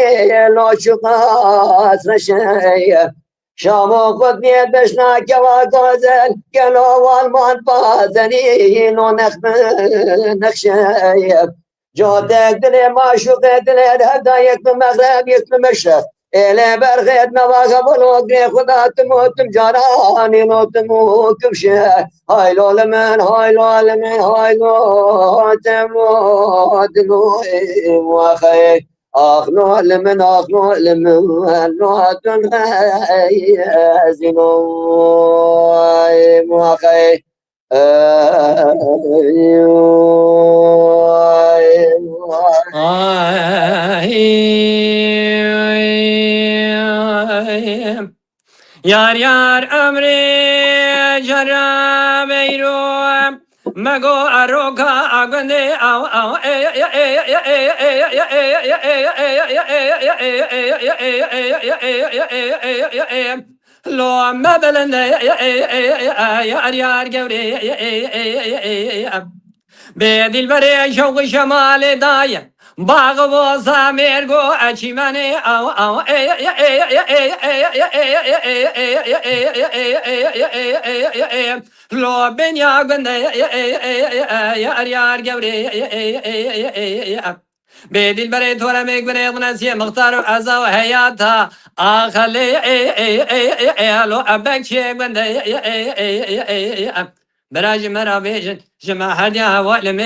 lo şukas reşeye Şamo kutniyet beşna keva gazel Gelo alman pazeni no nekşeye Jotek dile maşuk edile Devda yekli mağreb yekli meşref Ele berxet navaga bolog ne khuda tumutum jarani no tumutum şe Haylo lemen haylo temudnu wa khay أخنو لمن لو هاتون زينو مواقعي Yar yar ömrü cara beyrum Mago aroka agande au lo mabelende yar yar gevre be dilbere şoq şemale daye Bağı boza mergo açimane au lo ben yagında yar gevre بدل برای تورا میگونه مناسیه مختار و عزا و حیاتا آخلی لو ابک چه گنده براج مرا بیجن جمع هدیا هوالم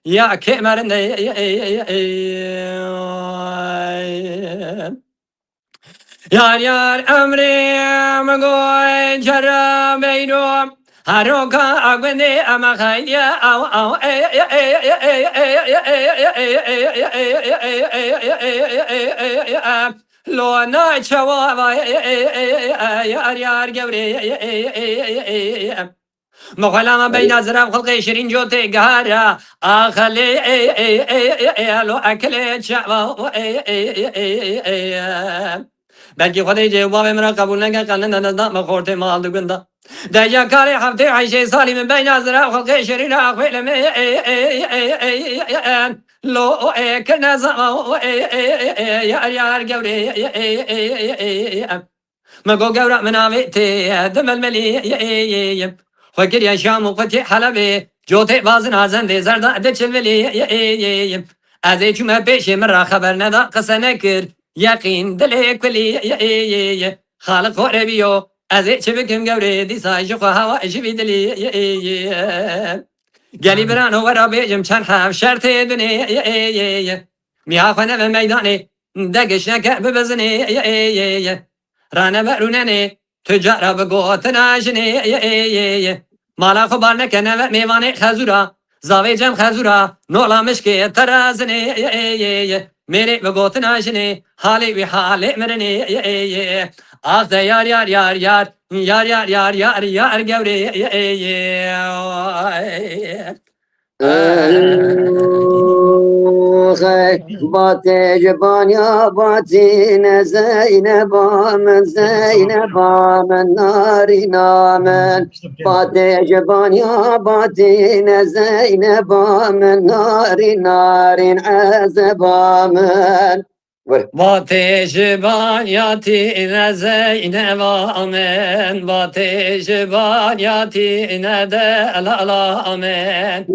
یا که مرنده yar ömrü mgoy çara beydum Haroka agwene ama khayya au lo na chawa yar gevre مخلما بين زراب خلق شيرين جوتي قهارا اخلي لو اكل شعبه بلکه خودی جواب مرا قبول نکرد قلن نزدم مخورت مال دگنده دیا کاری هفته عیشه سالی من بین از را خلق شرین اخویل من لو کن زما یار گوری مگو گورا مناویتی دم الملی فکر یا شام و فتح حلبی جوت وازن هزن دی زردا دچل ولی از چوم پیش مرا خبر ندا قصه نکر یقین دل کلی خالق خوربیو از چه بکم گوری دی سایش خو هوا جبی دلی گلی بران و ورا بیجم چند حف شرط دنی میها خونه به میدانی دگش نکر ببزنی رانه بروننی تجارة بقوت ناجني مالا خبار نکنه و میوان خزورا زاوی جم خزورا نولا مشکی ترازنی میری بقوت ناجني حالی بی حالی مرنی آخ ده یار یار یار یار یار یار یار یار یار گوری باتی جبانیا باتی زینبا من زینبا من ناری نامن باتی جبانیا باتی زینبا من ناری نارین عذبا من باتش بانیاتی نزین وامن باتش بانیاتی ندل آمن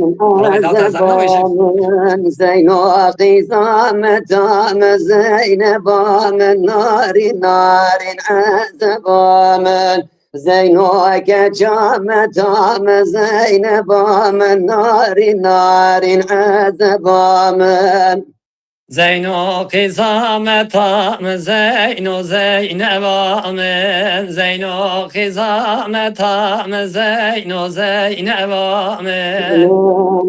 زين قيزام تام زينبا من نار نار عذبا من زين كجام تام زينبا من نار نار عذبا من زينو قزام تام زينو زينبا زينو قزام تام زينو زينبا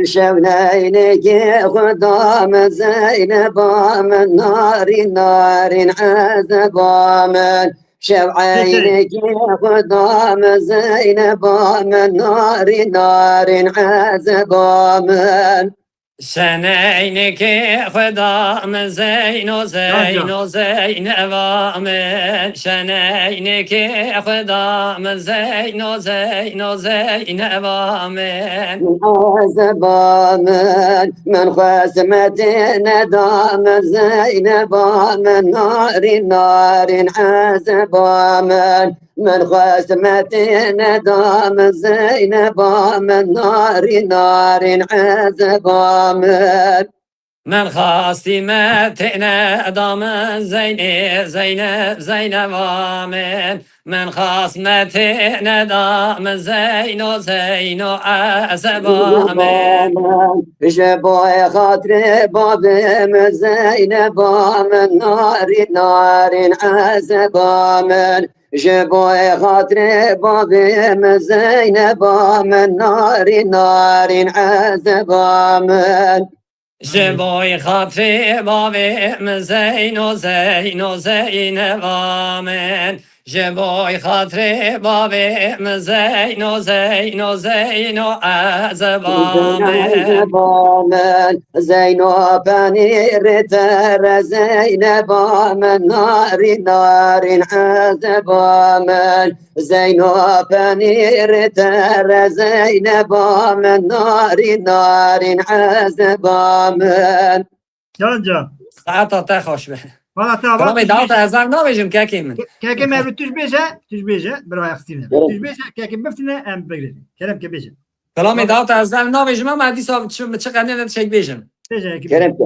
شونينك خدام زينبا من نار نار عذبا من شوعينك خدام زينبا من نار نار عذبا من شنينك خدام زينو زينو زينبا من شنينك خدام زينو زينو زينبا من عذبا من خصمة ندام زينبا من نار نار عذبا من خصمة ندام زينبا من نار نار عذبا من خاصي ما تئنا دام زينب من خاص ما تئنا دام زينو عذبا شبوي خاطر باب زينبا من نار نار عذبا جبوي خاطر باب زينبا من نار نار عذبا جبوي خاطر باب زينو زينبا من جبوي خاطر باب زينو عذبا من زينو بني رتر زينبا من نار نار عذبا من زينو بني رتر زينبا من نار نار عذبا من جان جان ساعتا تخوش به والله کلامی تا داوت هزار ناویجم که کی من كاكي ما بتوش بيجا برا يختينا توش بيجا كاكي بفتنا ام بغري كلام كبيجا کلامی داوت هزار ناویجم اما حدیث ها چه قنده چک بیجم بيجا كرمك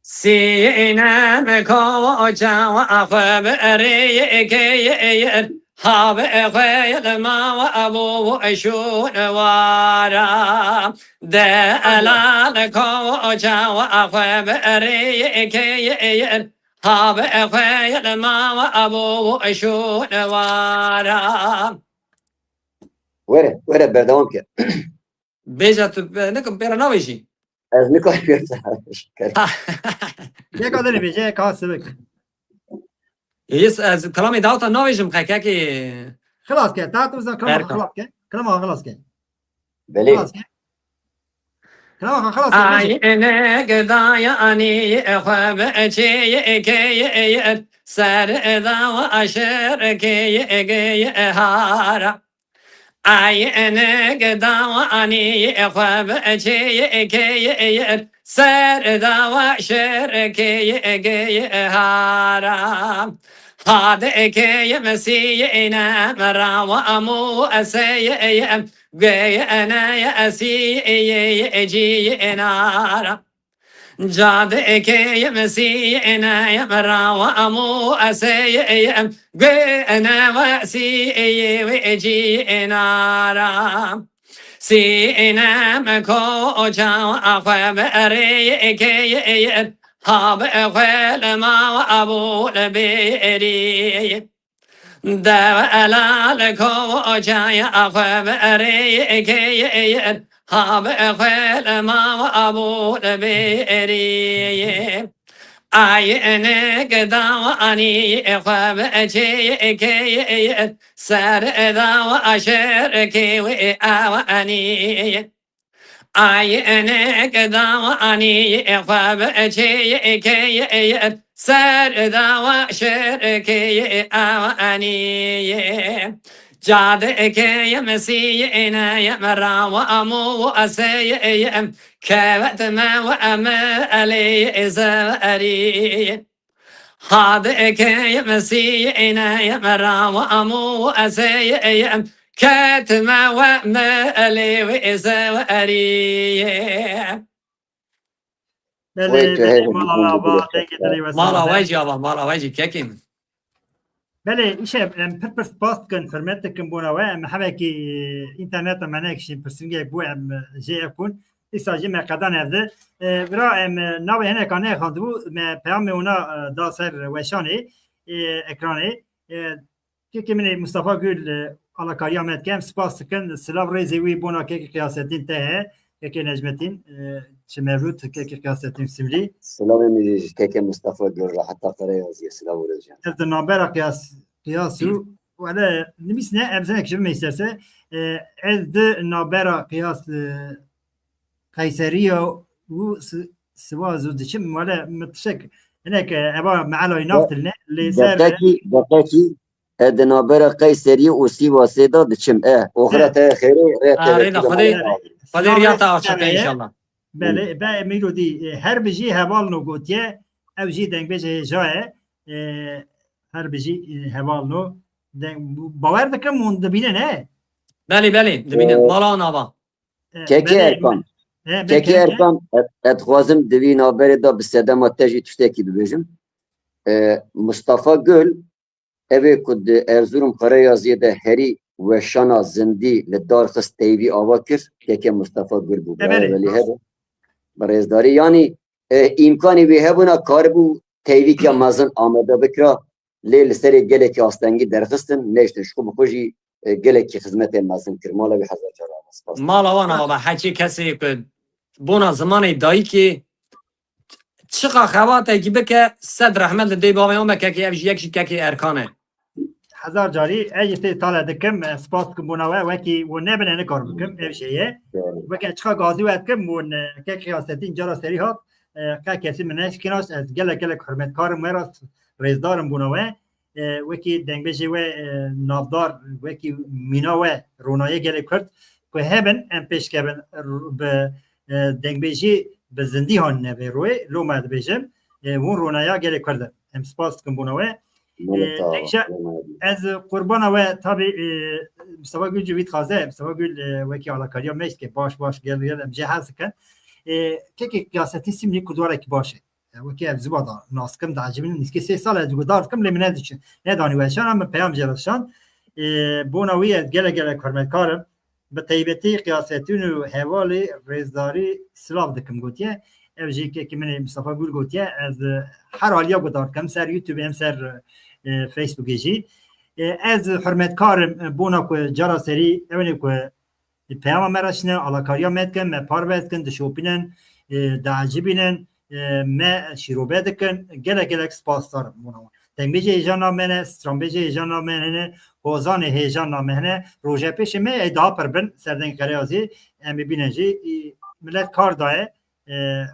سینم کاجا و اخبری که هاب خیل ما و ابو و اشون وارا دلال کاجا و اخبری که هاب خیل ما و ابو و اشون وارا وره بردوامك بیجا تو نکم پیرا نویشی از نکوش بيرتاح يا قادر بيجا كاس سبك یس از کلامی داوت نویجم که خلاص كده تعال توزن كلام بركة. خلاص كده كلام خلاص كده بلي خلاص كده Tamam خلاص Ayne gıdaya ani khab çeye keye ser da aşır keye keye hara Ayne gıdaya ani khab çeye keye ser da aşır keye keye hara Hade keye mesiyine merawa amu aseye Gaya ana ya asi eji enara Jade ke yemsi ena ya marawa amu asay gaya ana wa si eji enara Si ena mako oja afa bare ke hab afa ma abu labiri Dava ala ko ojaya akhab ari ke hab akhal ma abu beri ay ene gdawa ani akhab achi ke sar dawa asher ke we awani Ay ene gdawa ani akhab achi ke Ser dava şerke avaniye Cade ke yemesi ene yemra ve amu aseye Kevet me ve ame ali izari Hade ke yemesi ene yemra ve amu aseye Ketme ve me ali izari بله بله مالا با دنگ دلی و Mala سلام vajji ava, mala vajji kekim. بله ایشه پر پر پاست کن فرمت کن بونا و ام حبه کی اینترنت منکش پرسینگ بو ام جی اکون ایساجی مقدان هده برا ام ناوی هنه کانه خواند بو پیام اونا دا سر وشانی اکرانه که منی مصطفی گل علا کاریامت کم سپاس کن سلاو ریزی وی بونا که قیاستین ته که نجمتین شمروت که قیاستین سمری سلام میدیش که مصطفی گل را حتی قره یازیه سلام ورجان از نابرا قیاسو ولی نمیست نه ابزن کشم میسترسه از ده نابرا قیاس قیصری و سوازو دچم ولی متشک هناك ابا معلوی نافت نه لیسر دقیقی ادنابرا قیصری و سیواسه دا دچم اخرت خیره Arina خدای ریاتا آشکه انشالله. بله با میرودی هر بجی هوال نو گوتیه او جی دنگ بجی جای هر بجی هوال نو باور دکم مون دبینه نه Beli beli, dibinin mala nava. ککی ارکان ککی ارکان ادخوازم دوی نابری دا بسیدما تجی تشتکی ببیجم مصطفی گل اوه کد ارزورم قره یازیه ده هری و شانا زندی لدار خست تیوی آوا کر که مصطفی گل بود ولی هده برایزداری یعنی امکانی به هبونا کار بو تیوی که مازن آمده بکرا لیل سری گله که آستنگی درخستن نیشتش خوب خوشی گله که خدمت مازن کر مالا به حضر جرام Mala wana baba haçi kesi که buna zamanı dayı ki çıka xavata gibi ke sad rahmet de baba yom ke ki evji yekşi ke ki erkane. هزار جاری اگه تی تاله دکم سپاس کم بوناوه وکی و نبنه نکار بکم او شیه وکی چخا گازی وید کم و که قیاستین جارا سری هات که کسی منش کناش از گله گله حرمت کارم وراست ریزدارم بوناوه وکی دنگ بجی و نافدار وکی میناوه رونایه گله کرد که هبن ام پیش کبن به دنگ بجی به زندی هان نوی روی لو مد بجم و رونایه گله کرد ام سپاس کم بوناوه از قربان و تابع مصطفی گل جوید خازه مصطفی گل وکی علاکاریا میست که باش گل امجه هست کن که قیاستی سیمنی کدواره که باشه وکی افزوبا دا ناسکم دا عجبین نیست که 3 سال از گدار کم لیمنه دیشن ندانی وشان هم پیام جرشان بوناوی از گله کرمکارم به طیبتی قیاستون و حوالی ریزداری سلاف دکم گوتیه اوجی که من مصطفی گل گوتیه از هر حالیا گدار کم سر یوتیوب هم سر فیسبوک جی از حرمت کارم بونا که جارا سری اونی که پیام مراشنه علاکاریا مدکن ما پاروید کن دشوپینن دعجبینن ما شیروبه دکن گله سپاس دارم بونا دنگ بیجه هیجان نامنه سترام بیجه هیجان نامنه حوزان هیجان نامنه روژه پیش ما ادعا پر بن سردن قریازی امی بیننجی millet kar daye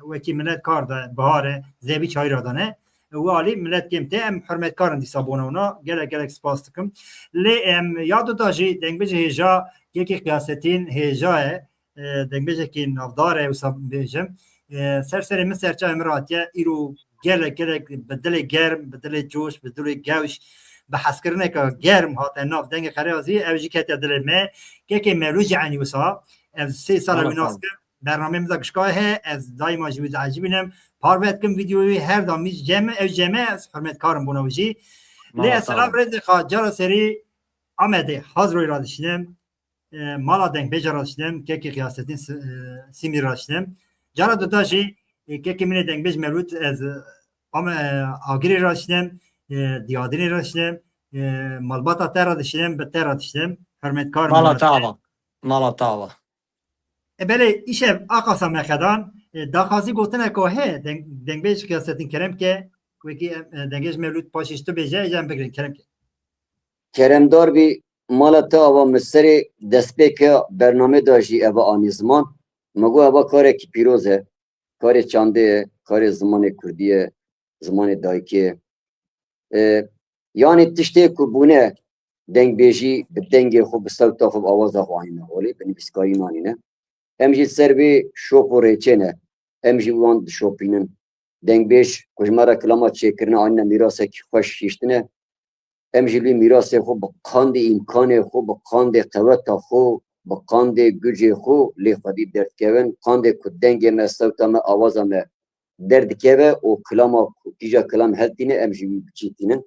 wekî millet kar daye bihare zêbî çayî radane û alî millet kêm tê em hurmetkarin dîsa bona wana gelek spas dikim lê em yad da jî dengbêjê hêja yekê qiyasetîn hêja ye dengbêjekî navdar e wisa bêjim serserê min serçavê min hatiye îro gelek bi dilê germ bi dilê coş bi dilê gewş bi hezkirineka germ hate nav dengê Xerêwazî ew jî kete dilê me kekê mevlûcê enî wisa ev 3 sala wî nas kir bernameyê gişka he ez daîma jî wî diecî bînim parve dikim vîdyoyê her damî ev ceme ez hurmetkarim bûna wî jî lê ez selav rêzê xwe cara serî Amedê Hazroyê ra dişinim mala dengbêja ra dişinim kekê qiyasetîn Sîmîr ra dişinim cara duda jî kekê min ê dengbêj mevlûd ez Agirê ra dişinim Diyadinê ra dişinim malbata te ra dişinim bi te ra dişinim hurmetkarim Mala tava. Belê îşev aqasa mexedan daxazî gotineka heye dengbêj qiyasetîn keremke wekî dengbêj mevlûd paşî tu bêje ecem bigirin keremke Keremdar bî mala te ava Misirê destpêka bername da jî eva anî ziman me got eva karekî pîroz e karê çandê ye karê zimanê Kurdî ye zimanê dayîkê ye yanî tiştê ku bûne dengbêjî bi dengê xwe bi sewta xwe bi awaza xwe anîne olê bi nivîskayî anîne em jî ser vê şop û rêçê ne em jî wan dişopînin dengbêj kujmara kilama çêkirine anîne mîrasekî xweş hîştine em jî lî mîrasê xwe bi qandê îmkanê xwe bi qandê qeweta xwe bi qandê gücê xwe lê xwedî derdkevin qandê ku dengê me sewta me awaza me derdikeve û kilama kîja kilam heltîne em jî wî biçîtînin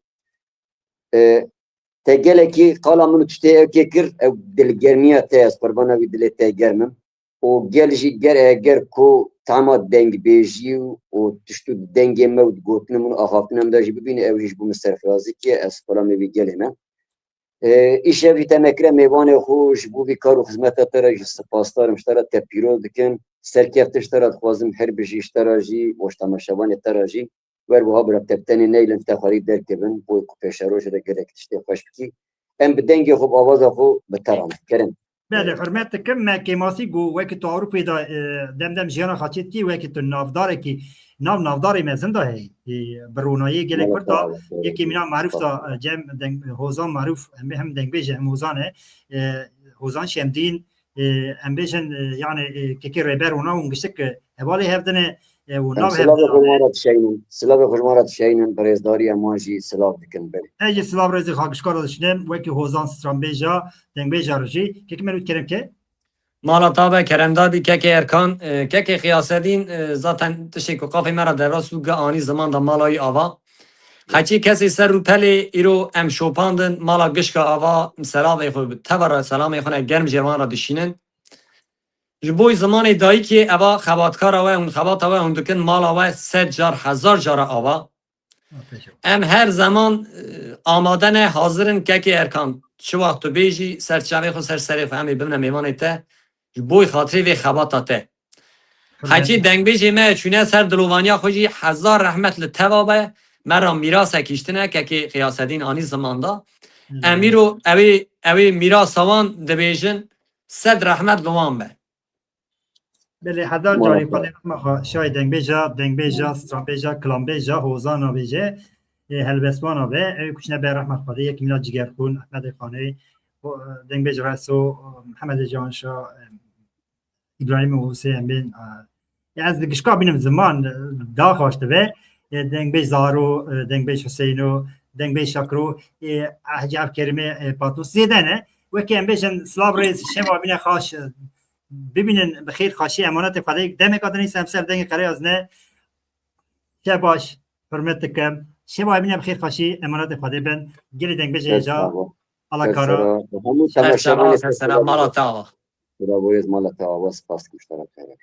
te gelekî qala min tiştê ew kê kir ew dilgermiya te ez qurbana wî dilê te germim û gel jî ger ku tama dengbêjî û tiştû dengê me û gotinê min axaftin em de jî bibîne ew jî ji bo min serfirazî ye ez quramê wî gelê me îşev jî te mekire mêvanê xwe ji bo vî kar û xizmeta te re jî spasdarim ji te re te pîroz dikim serkeftin ji te re dixwazim her bijî ji te re jî weştemaşevanê te re jî werwiha bi teptenê neylin te xwerî derkevin boy ku pêşerojê de gelek tiştê xweş bikî em bi dengê xwe bi awaza xwe bi te ranin kerim Belê hurmet dikim me kêmasî got wekî tu Ewropayê da demdem jiyana xaçêtkî wekî tu navdarekî navdarê mezin da heye bi ronayê gelek kur da yekê mîna marûf da cem hozan marûf hem dengbêj hem hozan e hozan şemdîn em bêjin yani kekê rêber ona hûn giştik hevalê hevdine Silavê xujmara dişeynin birêzdarî em wan jî silav dikin belê Ece silav rêzê xakişkara dişinim wekî hozan stranbêja dengbêja re jî kekê me wî keremke Mala tava keremdadî kekê erkan kekê qiyasedîn zaten tiştê ku qafê me ra devra sûge anî ziman da malayî ava heçî kesê ser û pelê îro em şopandin mala gişka ava selavê xwe bi teva re selamê xwe ne germ jê wan ra dişînin ji bo zimanê dayîkê eva xebatkara we hûn xebata we hûn dikin mala we 100 car 1000 cara ava em her zaman amade ne hazirin kekê erkan çi wext tu bêjî serçavê xwe ser serê xwe em ê bimne mêvanê te ji bo xatirê vê xebata te hecî dengbêjê me çûne ser dilovaniya xwe jî 1000 rehmet li teva be me ra mîrasekî hîştine kekê qiyasedîn anî zamanda em îro evê mîrasa wan dibêjin 100 rehmet li wan be Belê hezar carî xwedê rehma şayê dengbêja stranbêja kilambêja hozana bêje helbestwana be ew kuşine be rehma xwedê yekî mîna cigerxûn Ehmedê Xanê dengbêj reso Mihemedê Canşa İbrahîm Hûsê em bên ez gişka bînim ziman daxwaşte ve dengbêj Zaro dengbêj Huseyno dengbêj Şakro hecî ev kerimê Patnos zêde ne wekî em bêjin silav rêz şeva bîne xaş bibînin bi xêr xaşî emanetê xwedê demek adinî em ser dengê Xerêwaz ne şe baş hurmet dikim şeva bîne bi xêr xaşî emanetê xwedê bin gelê dengbêjê hêja ala kara selam mala tava mala te ava spas dikim ji te re